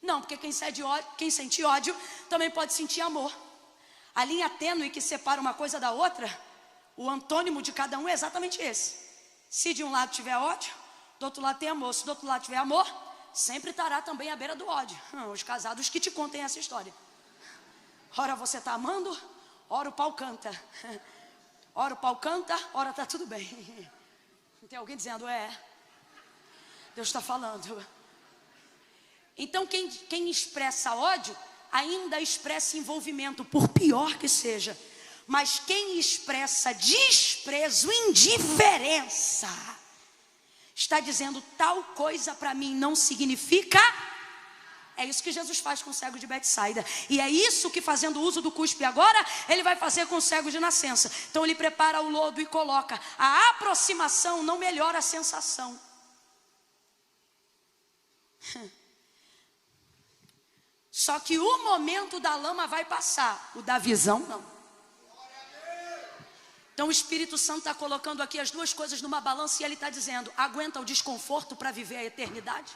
Não, porque quem sente ódio também pode sentir amor. A linha tênue que separa uma coisa da outra, o antônimo de cada um é exatamente esse. Se de um lado tiver ódio, do outro lado tem amor. Se do outro lado tiver amor, sempre estará também à beira do ódio. Os casados que te contem essa história. Ora você está amando, ora o pau canta. Ora o pau canta, ora está tudo bem. Tem alguém dizendo, Deus está falando. Então quem expressa ódio, ainda expressa envolvimento, por pior que seja. Mas quem expressa desprezo, indiferença, está dizendo, tal coisa para mim não significa. É isso que Jesus faz com o cego de Betsaida. E é isso que, fazendo uso do cuspe agora, ele vai fazer com o cego de nascença. Então ele prepara o lodo e coloca. A aproximação não melhora a sensação. Só que o momento da lama vai passar, o da visão não. Então o Espírito Santo está colocando aqui as duas coisas numa balança e ele está dizendo, aguenta o desconforto para viver a eternidade?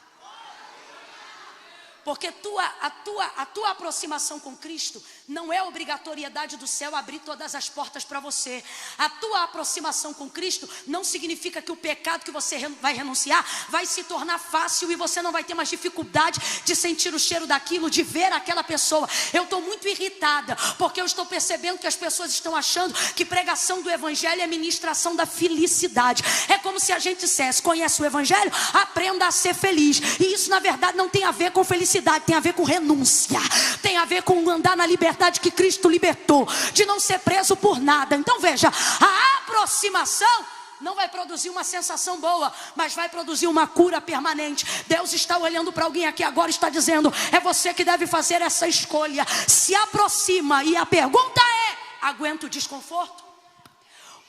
Porque a tua aproximação com Cristo não é obrigatoriedade do céu abrir todas as portas para você. A tua aproximação com Cristo não significa que o pecado que você vai renunciar vai se tornar fácil e você não vai ter mais dificuldade de sentir o cheiro daquilo, de ver aquela pessoa. Eu estou muito irritada porque eu estou percebendo que as pessoas estão achando que pregação do Evangelho é ministração da felicidade. É como se a gente dissesse, conhece o Evangelho? Aprenda a ser feliz. E isso na verdade não tem a ver com felicidade. Tem a ver com renúncia, tem a ver com andar na liberdade que Cristo libertou, de não ser preso por nada. Então veja, a aproximação não vai produzir uma sensação boa, mas vai produzir uma cura permanente. Deus está olhando para alguém aqui agora e está dizendo, é você que deve fazer essa escolha. Se aproxima, e a pergunta é, aguenta o desconforto?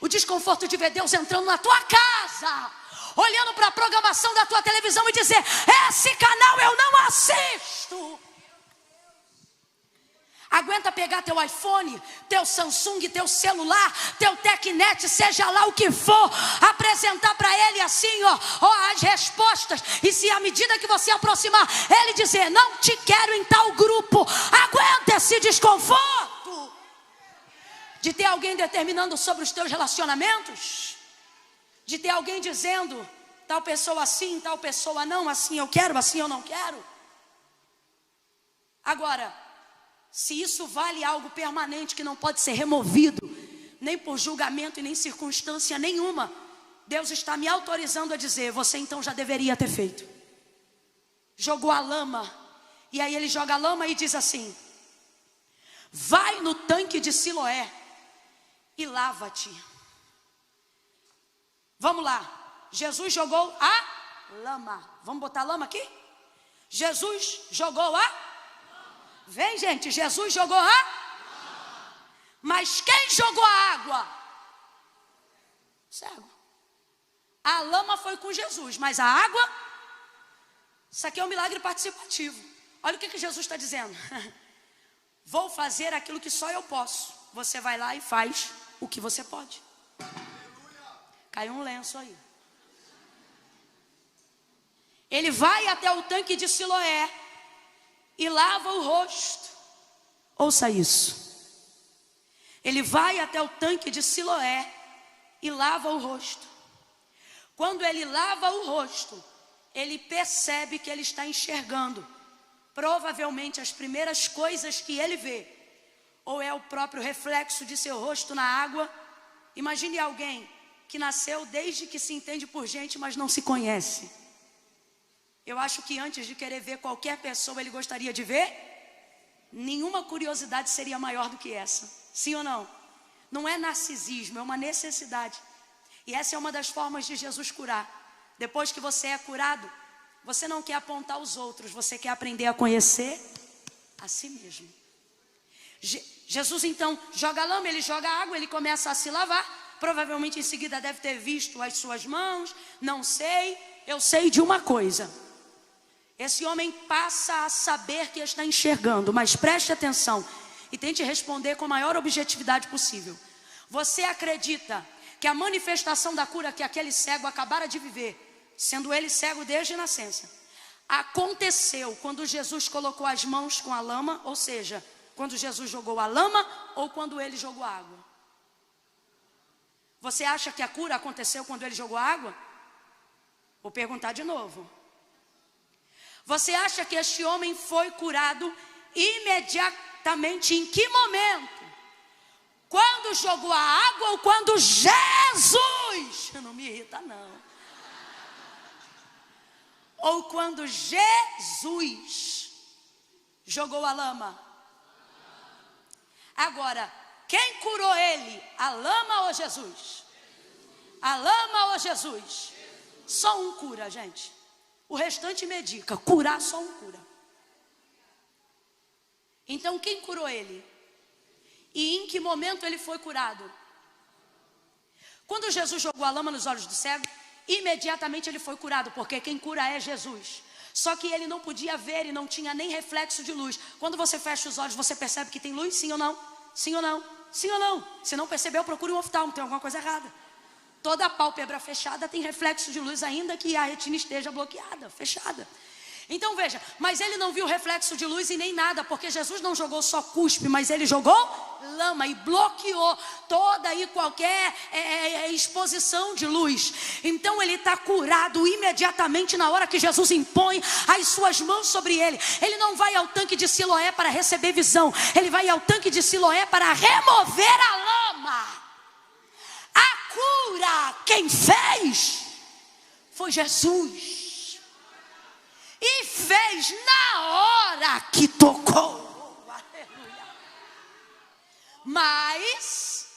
O desconforto de ver Deus entrando na tua casa, olhando para a programação da tua televisão e dizer, esse canal eu não assisto. Aguenta pegar pegar teu iPhone, teu Samsung, teu celular, teu Tecnet, seja lá o que for, apresentar para ele assim, ó, as respostas. E se à medida que você aproximar, ele dizer, não te quero em tal grupo, aguenta esse desconforto de ter alguém determinando sobre os teus relacionamentos, de ter alguém dizendo, tal pessoa assim, tal pessoa não, assim eu quero, assim eu não quero. Agora, se isso vale algo permanente que não pode ser removido, nem por julgamento e nem circunstância nenhuma, Deus está me autorizando a dizer, você então já deveria ter feito. Jogou a lama, e aí ele joga a lama e diz assim, vai no tanque de Siloé e lava-te. Vamos lá, Jesus jogou a lama. Vamos botar a lama aqui? Jesus jogou a... Vem, gente, Jesus jogou a... Mas quem jogou a água? Cego. A lama foi com Jesus, mas a água... Isso aqui é um milagre participativo. Olha o que Jesus está dizendo. Vou fazer aquilo que só eu posso. Você vai lá e faz o que você pode. Caiu um lenço aí. Ele vai até o tanque de Siloé e lava o rosto. Ouça isso. Ele vai até o tanque de Siloé e lava o rosto. Quando ele lava o rosto, ele percebe que ele está enxergando. Provavelmente as primeiras coisas que ele vê, ou é o próprio reflexo de seu rosto na água. Imagine alguém que nasceu desde que se entende por gente, mas não se conhece. Eu acho que antes de querer ver qualquer pessoa, ele gostaria de ver. Nenhuma curiosidade seria maior do que essa. Sim ou não? Não é narcisismo, é uma necessidade. E essa é uma das formas de Jesus curar. Depois que você é curado, você não quer apontar os outros, você quer aprender a conhecer a si mesmo. Jesus então joga a lama, ele joga a água, ele começa a se lavar. Provavelmente em seguida deve ter visto as suas mãos, não sei. Eu sei de uma coisa. Esse homem passa a saber que está enxergando, mas preste atenção e tente responder com a maior objetividade possível. Você acredita que a manifestação da cura que aquele cego acabara de viver, sendo ele cego desde nascença, aconteceu quando Jesus colocou as mãos com a lama, ou seja, quando Jesus jogou a lama ou quando ele jogou a água? Você acha que a cura aconteceu quando ele jogou a água? Vou perguntar de novo. Você acha que este homem foi curado imediatamente? Em que momento? Quando jogou a água ou quando Jesus? Não me irrita não. Ou quando Jesus jogou a lama? Agora, quem curou ele? A lama ou Jesus? A lama ou Jesus? Só um cura, gente. O restante medica. Curar, só um cura. Então quem curou ele? E em que momento ele foi curado? Quando Jesus jogou a lama nos olhos do cego, imediatamente ele foi curado, porque quem cura é Jesus. Só que ele não podia ver e não tinha nem reflexo de luz. Quando você fecha os olhos, você percebe que tem luz? Sim ou não? Sim ou não? Sim ou não? Se não percebeu, procure um oftalmo, tem alguma coisa errada. Toda a pálpebra fechada tem reflexo de luz, ainda que a retina esteja bloqueada, fechada. Então veja, mas ele não viu reflexo de luz e nem nada, porque Jesus não jogou só cuspe, mas ele jogou lama e bloqueou toda e qualquer exposição de luz. Então ele está curado imediatamente na hora que Jesus impõe as suas mãos sobre ele. Ele não vai ao tanque de Siloé para receber visão, ele vai ao tanque de Siloé para remover a lama. A cura, quem fez foi Jesus. E fez na hora que tocou. Aleluia. Mas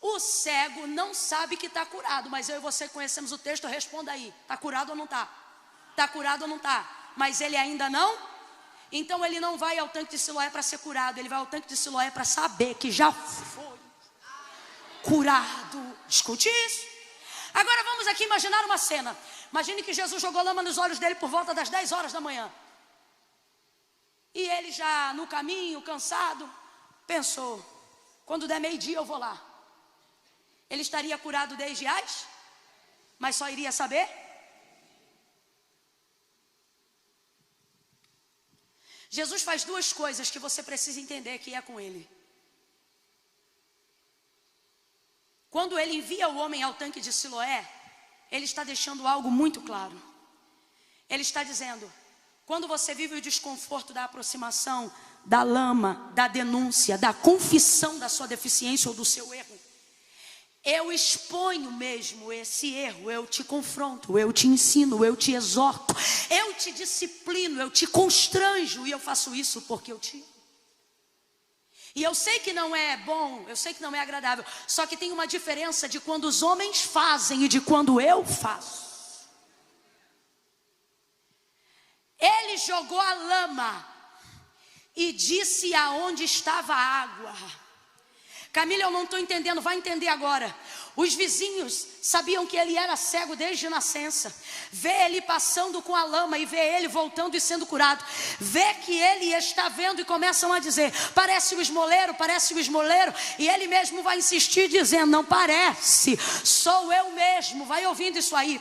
o cego não sabe que está curado. Mas eu e você conhecemos o texto, responda aí. Está curado ou não está? Está curado ou não está? Mas ele ainda não? Então ele não vai ao tanque de Siloé para ser curado. Ele vai ao tanque de Siloé para saber que já foi curado. Escute isso. Agora vamos aqui imaginar uma cena. Imagine que Jesus jogou lama nos olhos dele por volta das 10 horas da manhã. E ele já no caminho, cansado, pensou: quando der meio-dia eu vou lá. Ele estaria curado desde as, mas só iria saber? Jesus faz duas coisas que você precisa entender que é com ele. Quando ele envia o homem ao tanque de Siloé, ele está deixando algo muito claro. Ele está dizendo: quando você vive o desconforto da aproximação, da lama, da denúncia, da confissão da sua deficiência ou do seu erro, eu exponho mesmo esse erro, eu te confronto, eu te ensino, eu te exorto, eu te disciplino, eu te constranjo, e eu faço isso porque eu te amo. E eu sei que não é bom, eu sei que não é agradável, só que tem uma diferença de quando os homens fazem e de quando eu faço. Ele jogou a lama e disse aonde estava a água. Camila, eu não estou entendendo, vai entender agora. Os vizinhos sabiam que ele era cego desde nascença. Vê ele passando com a lama e vê ele voltando e sendo curado. Vê que ele está vendo e começam a dizer: parece o esmoleiro, parece o esmoleiro. E ele mesmo vai insistir dizendo: não parece, sou eu mesmo. Vai ouvindo isso aí.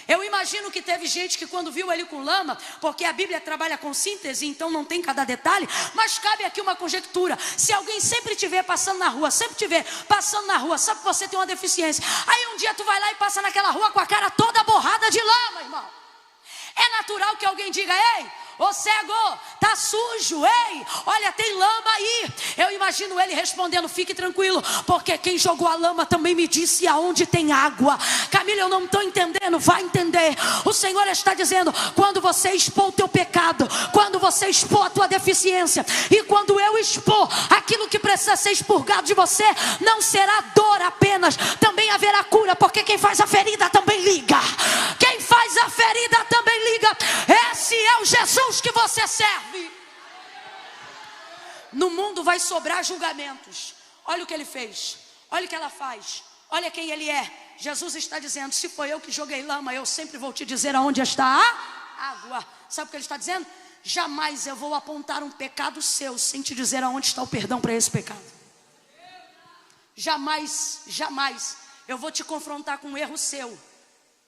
Eu imagino que teve gente que quando viu ele com lama, porque a Bíblia trabalha com síntese, então não tem cada detalhe, mas cabe aqui uma conjectura. Se alguém sempre te vê passando na rua, sempre te vê passando na rua, sabe que você tem uma deficiência, aí um dia tu vai lá e passa naquela rua com a cara toda borrada de lama, irmão. É natural que alguém diga: ei, ô cego, tá sujo, ei, olha, tem lama aí. Eu imagino ele respondendo: fique tranquilo, porque quem jogou a lama também me disse aonde tem água. Camila, eu não estou entendendo, vai entender. O Senhor está dizendo: quando você expor o teu pecado, quando você expor a tua deficiência, e quando eu expor aquilo que precisa ser expurgado de você, não será dor apenas, também haverá cura, porque quem faz a ferida também liga. Quem faz a ferida também liga. Esse é o Jesus que você serve. No mundo vai sobrar julgamentos. Olha o que ele fez, olha o que ela faz, olha quem ele é. Jesus está dizendo: se foi eu que joguei lama, eu sempre vou te dizer aonde está a água. Sabe o que ele está dizendo? Jamais eu vou apontar um pecado seu sem te dizer aonde está o perdão para esse pecado. Jamais, jamais eu vou te confrontar com um erro seu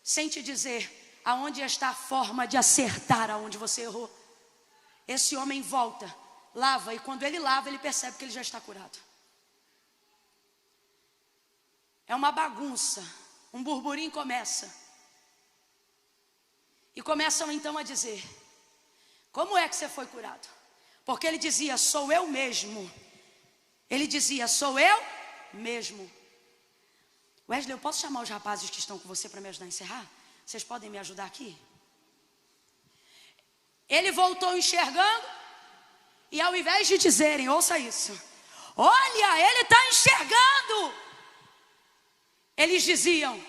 sem te dizer aonde está a forma de acertar aonde você errou. Esse homem volta, lava, e quando ele lava, ele percebe que ele já está curado. É uma bagunça, um burburinho começa. E começam então a dizer: como é que você foi curado? Porque ele dizia: sou eu mesmo. Ele dizia: sou eu mesmo. Wesley, eu posso chamar os rapazes que estão com você para me ajudar a encerrar? Vocês podem me ajudar aqui? Ele voltou enxergando, e ao invés de dizerem, ouça isso: olha, ele está enxergando, eles diziam: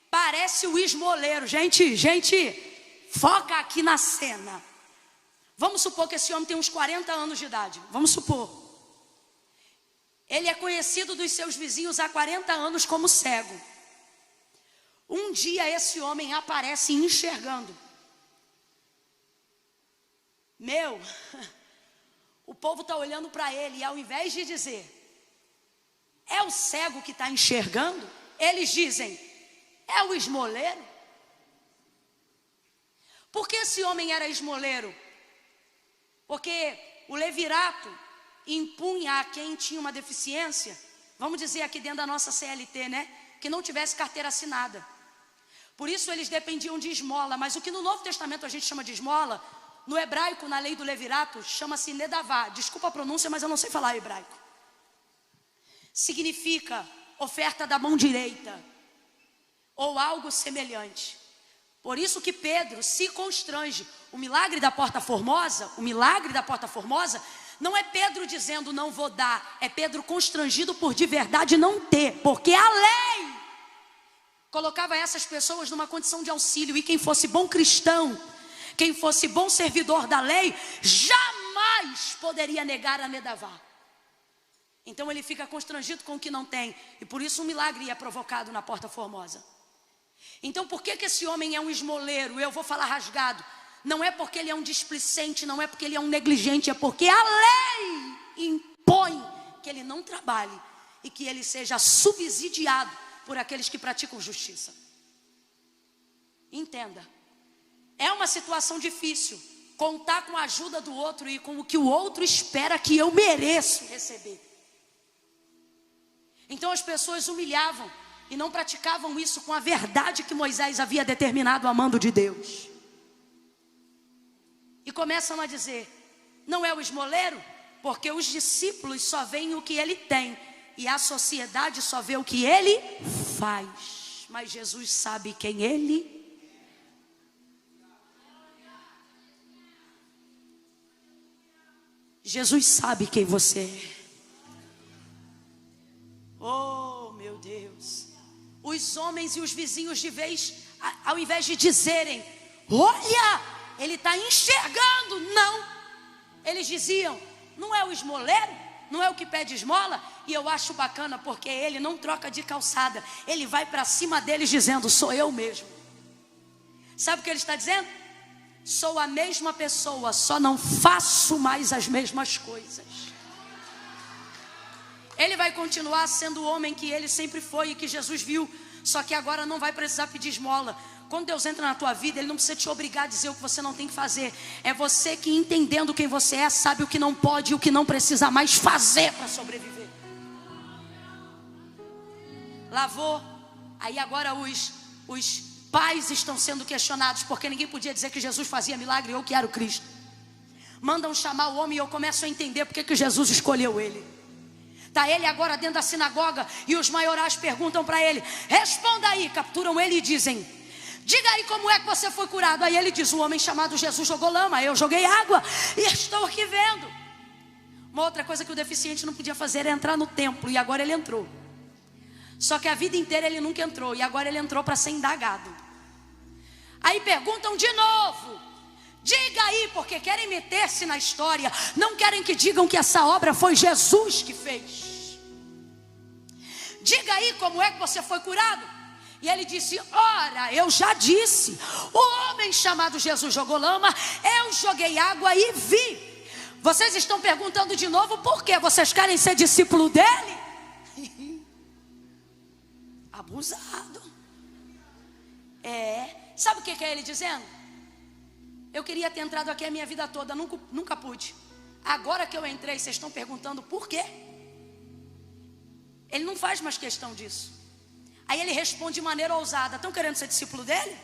parece o esmoleiro. Gente, foca aqui na cena. Vamos supor que esse homem tem uns 40 anos de idade. Vamos supor. Ele é conhecido dos seus vizinhos há 40 anos como cego. Um dia esse homem aparece enxergando. O povo está olhando para ele, e ao invés de dizer: é o cego que está enxergando, eles dizem: é o esmoleiro. Por que esse homem era esmoleiro? Porque o levirato impunha a quem tinha uma deficiência, vamos dizer aqui dentro da nossa CLT, né, que não tivesse carteira assinada. Por isso eles dependiam de esmola. Mas o que no Novo Testamento a gente chama de esmola, no hebraico, na lei do levirato, chama-se nedavá. Desculpa a pronúncia, mas eu não sei falar hebraico. Significa oferta da mão direita, ou algo semelhante. Por isso que Pedro se constrange. O milagre da Porta Formosa, não é Pedro dizendo não vou dar, é Pedro constrangido por de verdade não ter, porque a lei colocava essas pessoas numa condição de auxílio, e quem fosse bom cristão, quem fosse bom servidor da lei, jamais poderia negar a nedavá. Então ele fica constrangido com o que não tem, e por isso um milagre é provocado na Porta Formosa. Então por que esse homem é um esmoleiro? Eu vou falar rasgado. Não é porque ele é um displicente, não é porque ele é um negligente, é porque a lei impõe que ele não trabalhe e que ele seja subsidiado por aqueles que praticam justiça. Entenda, é uma situação difícil contar com a ajuda do outro e com o que o outro espera que eu mereço receber. Então as pessoas humilhavam e não praticavam isso com a verdade que Moisés havia determinado a mando de Deus. E começam a dizer: não é o esmoleiro? Porque os discípulos só veem o que ele tem e a sociedade só vê o que ele faz. Mas Jesus sabe quem ele é. Jesus sabe quem você é. Oh, meu Deus. Os homens e os vizinhos de vez, ao invés de dizerem: olha, ele está enxergando. Não. Eles diziam: não é o esmoleiro? Não é o que pede esmola? E eu acho bacana porque ele não troca de calçada. Ele vai para cima deles dizendo: sou eu mesmo. Sabe o que ele está dizendo? Sou a mesma pessoa, só não faço mais as mesmas coisas. Ele vai continuar sendo o homem que ele sempre foi e que Jesus viu. Só que agora não vai precisar pedir esmola. Quando Deus entra na tua vida, Ele não precisa te obrigar a dizer o que você não tem que fazer. É você que, entendendo quem você é, sabe o que não pode e o que não precisa mais fazer para sobreviver. Lavou. Aí agora os pais estão sendo questionados, porque ninguém podia dizer que Jesus fazia milagre ou que era o Cristo. Mandam chamar o homem e eu começo a entender porque que Jesus escolheu ele. Está ele agora dentro da sinagoga e os maiorais perguntam para ele: responda aí. Capturam ele e dizem: diga aí como é que você foi curado. Aí ele diz: um homem chamado Jesus jogou lama, eu joguei água e estou aqui vendo. Uma outra coisa que o deficiente não podia fazer era entrar no templo, e agora ele entrou. Só que a vida inteira ele nunca entrou, e agora ele entrou para ser indagado. Aí perguntam de novo: diga aí, porque querem meter-se na história, não querem que digam que essa obra foi Jesus que fez. Diga aí como é que você foi curado. E ele disse: ora, eu já disse, o homem chamado Jesus jogou lama, eu joguei água e vi. Vocês estão perguntando de novo por quê? Vocês querem ser discípulo dele? Abusado. Sabe o que é ele dizendo? Eu queria ter entrado aqui a minha vida toda, nunca pude. Agora que eu entrei, vocês estão perguntando por quê? Ele não faz mais questão disso. Aí ele responde de maneira ousada: estão querendo ser discípulo dele?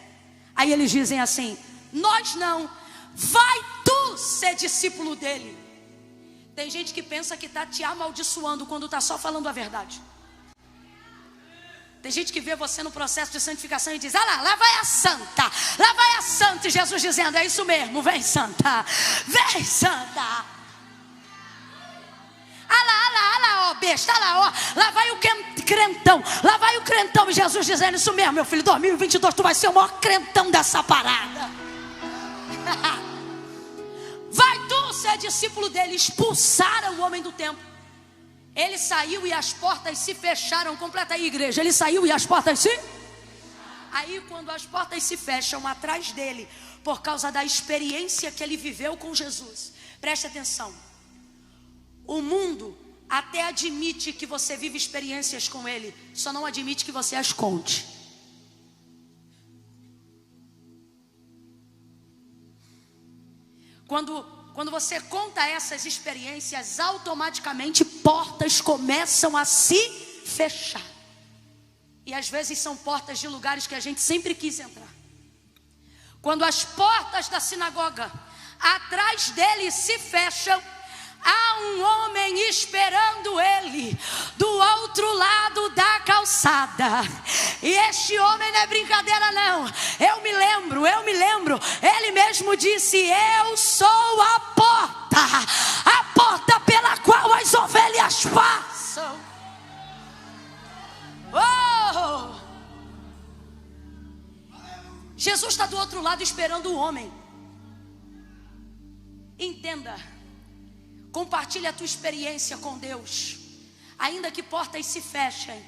Aí eles dizem assim: nós não, vai tu ser discípulo dele. Tem gente que pensa que está te amaldiçoando quando está só falando a verdade. Tem gente que vê você no processo de santificação e diz: ah lá vai a santa, lá vai a santa. E Jesus dizendo: é isso mesmo, vem santa, vem santa. Ah lá, ó besta, lá vai o crentão, lá vai o crentão. E Jesus dizendo: isso mesmo, meu filho, 2022 tu vai ser o maior crentão dessa parada. Vai tu ser discípulo dele. Expulsaram o homem do templo. Ele saiu e as portas se fecharam. Completa aí, igreja. Ele saiu e as portas se... Aí quando as portas se fecham atrás dele, por causa da experiência que ele viveu com Jesus, preste atenção, o mundo até admite que você vive experiências com ele, só não admite que você as conte. Quando você conta essas experiências, automaticamente portas começam a se fechar. E às vezes são portas de lugares que a gente sempre quis entrar. Quando as portas da sinagoga atrás dele se fecham, há um homem esperando ele do outro lado da calçada. E este homem não é brincadeira não. Eu me lembro. Ele mesmo disse: eu sou a porta pela qual as ovelhas passam. Oh! Jesus está do outro lado esperando o homem. Entenda. Compartilhe a tua experiência com Deus, ainda que portas se fechem,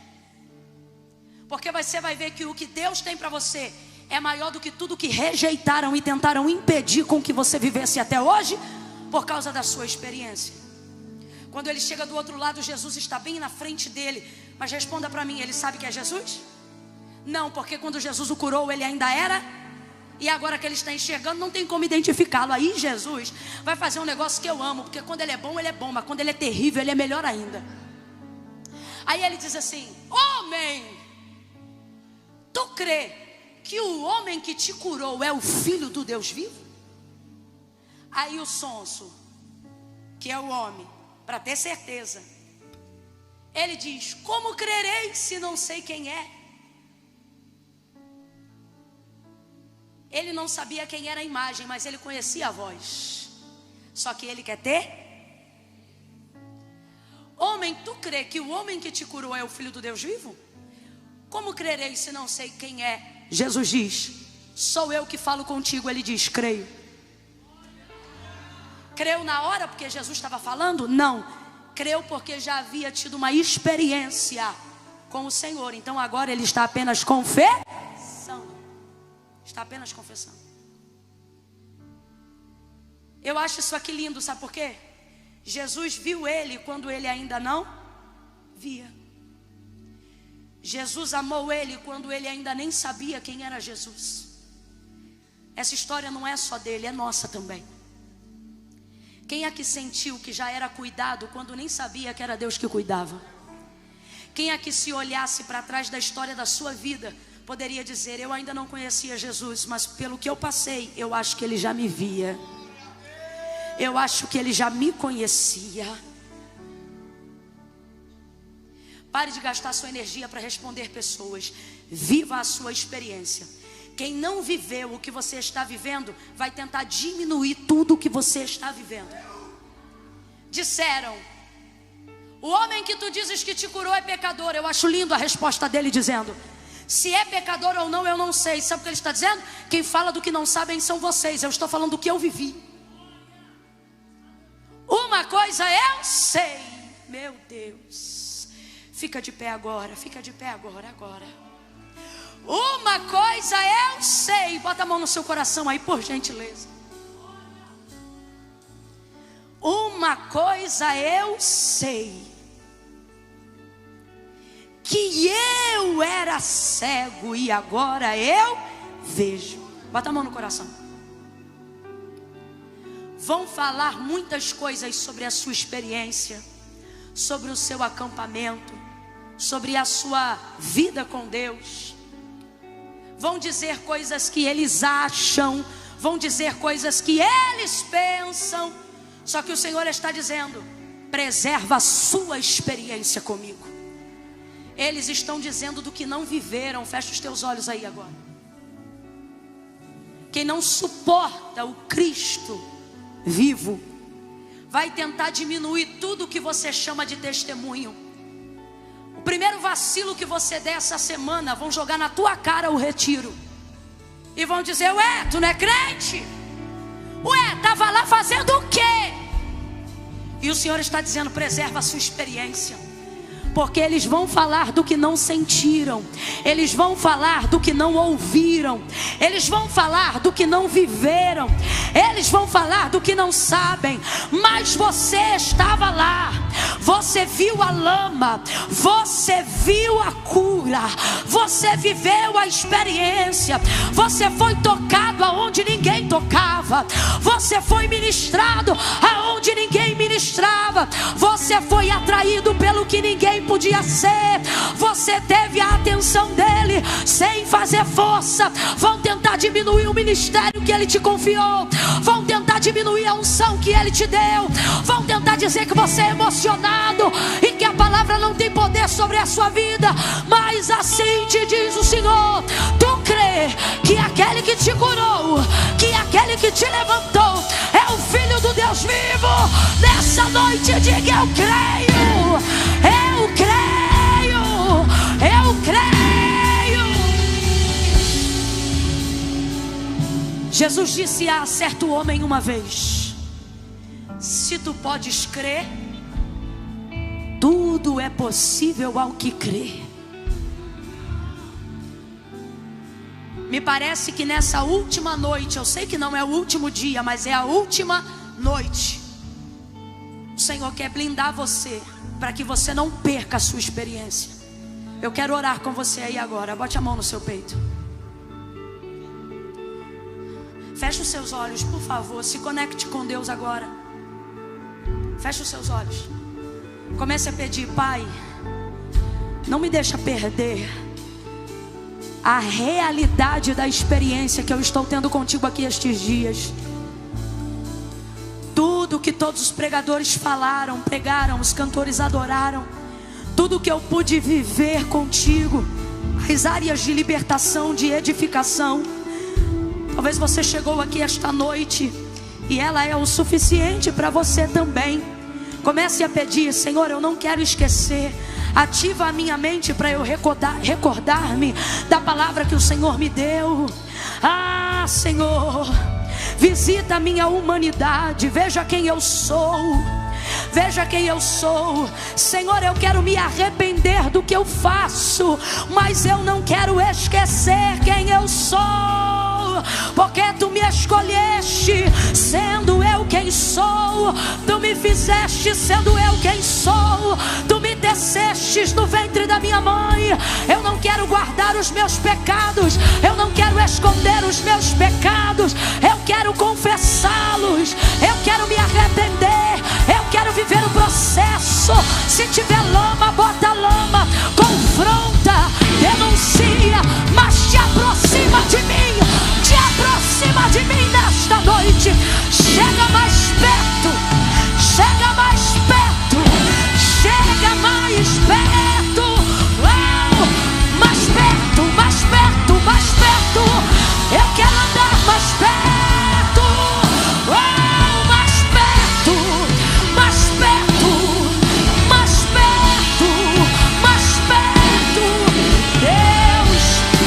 porque você vai ver que o que Deus tem para você é maior do que tudo que rejeitaram e tentaram impedir com que você vivesse até hoje, por causa da sua experiência. Quando ele chega do outro lado, Jesus está bem na frente dele. Mas responda para mim, ele sabe que é Jesus? Não, porque quando Jesus o curou, ele ainda era. E agora que ele está enxergando, não tem como identificá-lo. Aí Jesus vai fazer um negócio que eu amo, porque quando ele é bom, mas quando ele é terrível, ele é melhor ainda. Aí ele diz assim: homem, tu crê que o homem que te curou é o Filho do Deus vivo? Aí o sonso, que é o homem, para ter certeza, ele diz: como crerei se não sei quem é? Ele não sabia quem era a imagem, mas ele conhecia a voz. Só que ele quer ter. Homem, tu crê que o homem que te curou é o Filho do Deus vivo? Como crerei se não sei quem é? Jesus diz: sou eu que falo contigo. Ele diz: creio. Creu na hora porque Jesus estava falando? Não. Creu porque já havia tido uma experiência com o Senhor. Então agora ele está apenas confessando. Está apenas confessando. Eu acho isso aqui lindo, sabe por quê? Jesus viu ele quando ele ainda não via. Jesus amou ele quando ele ainda nem sabia quem era Jesus. Essa história não é só dele, é nossa também. Quem aqui sentiu que já era cuidado quando nem sabia que era Deus que cuidava? Quem aqui, se olhasse para trás da história da sua vida, poderia dizer: eu ainda não conhecia Jesus, mas pelo que eu passei, eu acho que ele já me via. Eu acho que ele já me conhecia. Pare de gastar sua energia para responder pessoas. Viva a sua experiência. Quem não viveu o que você está vivendo vai tentar diminuir tudo o que você está vivendo. Disseram: o homem que tu dizes que te curou é pecador. Eu acho lindo a resposta dele dizendo: se é pecador ou não, eu não sei. Sabe o que ele está dizendo? Quem fala do que não sabem são vocês. Eu estou falando do que eu vivi. Uma coisa eu sei. Meu Deus. Fica de pé agora. Fica de pé agora. Uma coisa eu sei. Bota a mão no seu coração aí, por gentileza. Uma coisa eu sei: que eu era cego e agora eu vejo. Bota a mão no coração. Vão falar muitas coisas sobre a sua experiência, sobre o seu acampamento, sobre a sua vida com Deus. Vão dizer coisas que eles acham, vão dizer coisas que eles pensam. Só que o Senhor está dizendo: preserva a sua experiência comigo. Eles estão dizendo do que não viveram. Fecha os teus olhos aí agora. Quem não suporta o Cristo vivo vai tentar diminuir tudo que você chama de testemunho. O primeiro vacilo que você der essa semana, vão jogar na tua cara o retiro e vão dizer: ué, tu não é crente? Ué, estava lá fazendo o quê? E o Senhor está dizendo: preserva a sua experiência. Porque eles vão falar do que não sentiram, eles vão falar do que não ouviram, eles vão falar do que não viveram, eles vão falar do que não sabem. Mas você estava lá, você viu a lama, você viu a cura, você viveu a experiência, você foi tocado aonde ninguém tocava, você foi ministrado aonde ninguém ministrava, você foi atraído pelo que ninguém podia ser, você teve a atenção dele sem fazer força. Vão tentar diminuir o ministério que ele te confiou, vão tentar diminuir a unção que ele te deu, vão tentar dizer que você é emocionado e que a palavra não tem poder sobre a sua vida. Mas assim te diz o Senhor: tu crê que aquele que te curou, que aquele que te levantou é o Filho do Deus vivo? Nessa noite diga: eu creio, eu creio, eu creio. Jesus disse a certo homem uma vez: se tu podes crer, tudo é possível ao que crê. Me parece que nessa última noite, eu sei que não é o último dia, mas é a última noite, o Senhor quer blindar você, para que você não perca a sua experiência. Eu quero orar com você aí agora. Bote a mão no seu peito. Feche os seus olhos, por favor. Se conecte com Deus agora. Feche os seus olhos. Comece a pedir: Pai, não me deixa perder a realidade da experiência que eu estou tendo contigo aqui estes dias. Tudo que todos os pregadores falaram, pregaram, os cantores adoraram, tudo que eu pude viver contigo, as áreas de libertação, de edificação. Talvez você chegou aqui esta noite e ela é o suficiente para você também. Comece a pedir: Senhor, eu não quero esquecer. Ativa a minha mente para eu recordar-me da palavra que o Senhor me deu. Ah, Senhor, visita a minha humanidade. Veja quem eu sou. Veja quem eu sou. Senhor, eu quero me arrepender do que eu faço, mas eu não quero esquecer quem eu sou. Porque tu me escolheste sendo eu quem sou. Tu me fizeste sendo eu quem sou. Tu me tecestes no ventre da minha mãe. Eu não quero guardar os meus pecados. Eu não quero esconder os meus pecados. Eu quero confessá-los. Eu quero me arrepender. Eu quero viver o processo. Se tiver lama, bota lama. Confronta, denuncia, mas te aproxima de mim. Te aproxima de mim nesta noite. Chega mais perto. Chega mais perto. Chega mais perto. Oh, mais perto, mais perto, mais perto. Eu quero andar mais perto. Oh, mais perto, mais perto, mais perto, mais perto. Deus,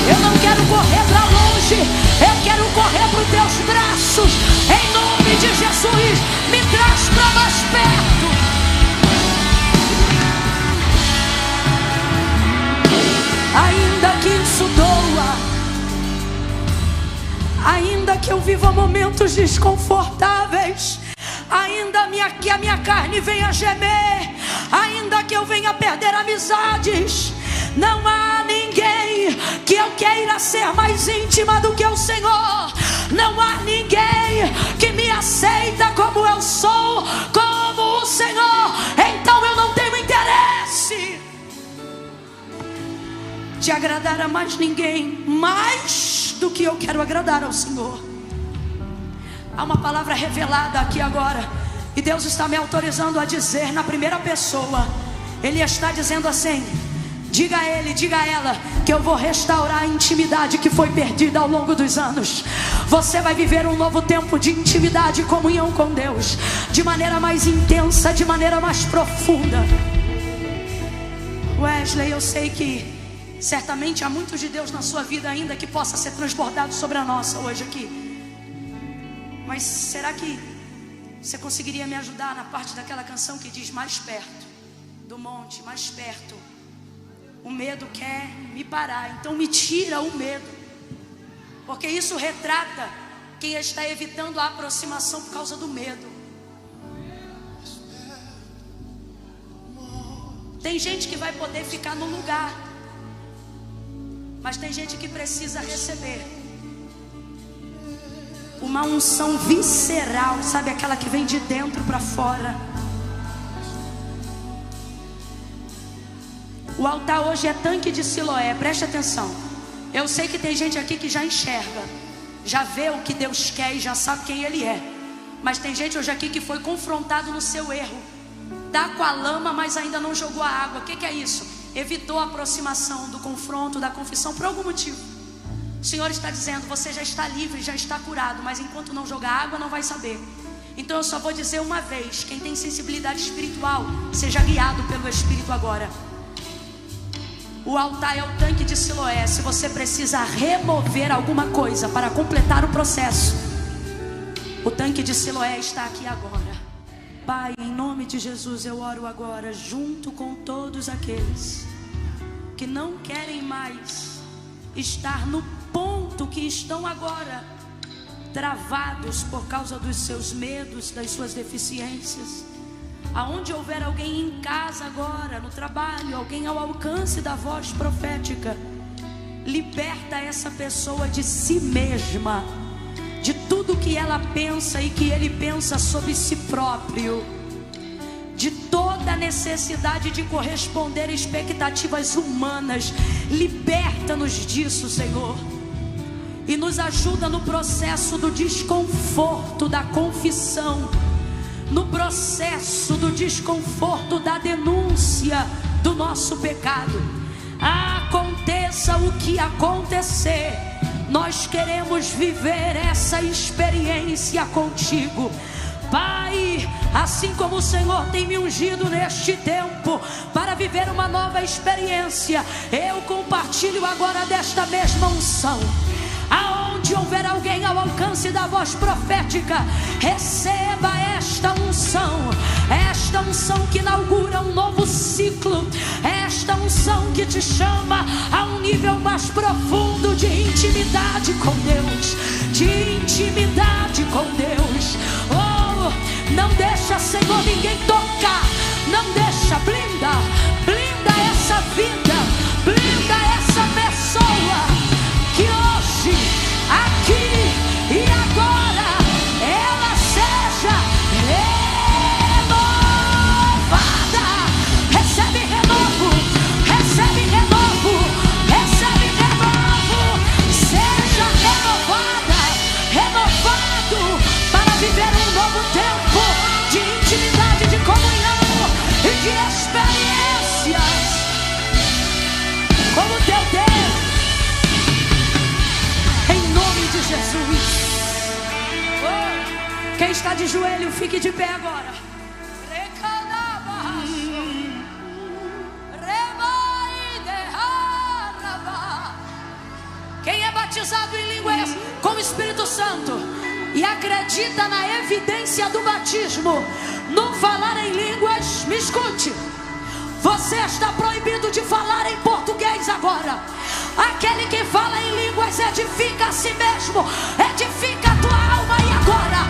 eu não quero correr para longe. Eu quero correr para os teus braços. Em nome de Jesus, me traz para mais perto. Ainda que isso doa, ainda que eu viva momentos desconfortáveis, ainda que a minha carne venha gemer, ainda que eu venha perder amizades, não há ninguém que eu queira ser mais íntima do que o Senhor. Não há ninguém que me aceita como eu sou, como o Senhor. Então eu não tenho interesse de agradar a mais ninguém, mais do que eu quero agradar ao Senhor. Há uma palavra revelada aqui agora, e Deus está me autorizando a dizer na primeira pessoa. Ele está dizendo assim: diga a ele, diga a ela, que eu vou restaurar a intimidade que foi perdida ao longo dos anos. Você vai viver um novo tempo de intimidade e comunhão com Deus, de maneira mais intensa, de maneira mais profunda. Wesley, eu sei que certamente há muito de Deus na sua vida ainda que possa ser transbordado sobre a nossa hoje aqui. Mas será que você conseguiria me ajudar na parte daquela canção que diz: mais perto do monte, mais perto? O medo quer me parar, então me tira o medo. Porque isso retrata quem está evitando a aproximação por causa do medo. Tem gente que vai poder ficar no lugar, mas tem gente que precisa receber uma unção visceral, sabe, aquela que vem de dentro para fora. O altar hoje é tanque de Siloé, preste atenção. Eu sei que tem gente aqui que já enxerga, já vê o que Deus quer e já sabe quem Ele é. Mas tem gente hoje aqui que foi confrontado no seu erro. Tá com a lama, mas ainda não jogou a água. O que é isso? Evitou a aproximação do confronto, da confissão, por algum motivo. O Senhor está dizendo: você já está livre, já está curado, mas enquanto não jogar água não vai saber. Então eu só vou dizer uma vez: quem tem sensibilidade espiritual, seja guiado pelo Espírito agora. O altar é o tanque de Siloé. Se você precisa remover alguma coisa para completar o processo, o tanque de Siloé está aqui agora. Pai, em nome de Jesus, eu oro agora junto com todos aqueles que não querem mais estar no ponto que estão agora, travados por causa dos seus medos, das suas deficiências. Aonde houver alguém em casa agora, no trabalho, alguém ao alcance da voz profética, liberta essa pessoa de si mesma, de tudo que ela pensa e que ele pensa sobre si próprio, de toda a necessidade de corresponder a expectativas humanas. Liberta-nos disso, Senhor, e nos ajuda no processo do desconforto da confissão, no processo do desconforto da denúncia do nosso pecado. Aconteça o que acontecer, nós queremos viver essa experiência contigo, Pai. Assim como o Senhor tem me ungido neste tempo para viver uma nova experiência, eu compartilho agora desta mesma unção. Aonde houver alguém ao alcance da voz profética, receba esta unção que inaugura um novo ciclo, esta unção que te chama a um nível mais profundo de intimidade com Deus, Oh, não deixa, Senhor, ninguém tocar, não deixa, blinda essa vida, blinda essa pessoa, que hoje, aqui e agora, ela seja renovada. Recebe renovo, recebe renovo, recebe renovo. Seja renovada, renovado, para viver um novo tempo de intimidade, de comunhão e de experiências como teu Deus. Jesus. Quem está de joelho, fique de pé agora. Quem é batizado em línguas com o Espírito Santo e acredita na evidência do batismo, no falar em línguas, me escute. Você está proibido de falar em português agora. Aquele que fala em línguas edifica a si mesmo, edifica a tua alma. E agora,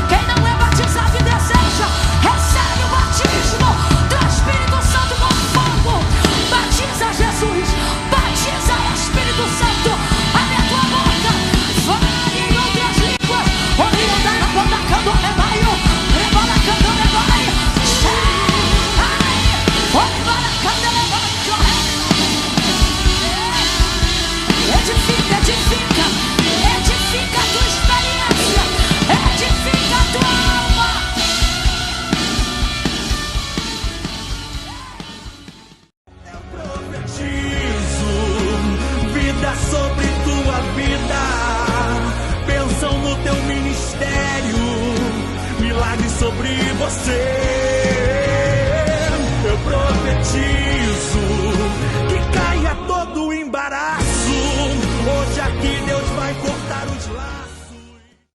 quem não é batizado e deseja, recebe o batismo do Espírito Santo com fogo. Batiza Jesus, batiza Espírito Santo. Abre a tua boca, fale em outras línguas. Edifica a tua experiência, edifica a tua alma. Eu profetizo vida sobre tua vida, bênção no teu ministério, milagre sobre você. Eu profetizo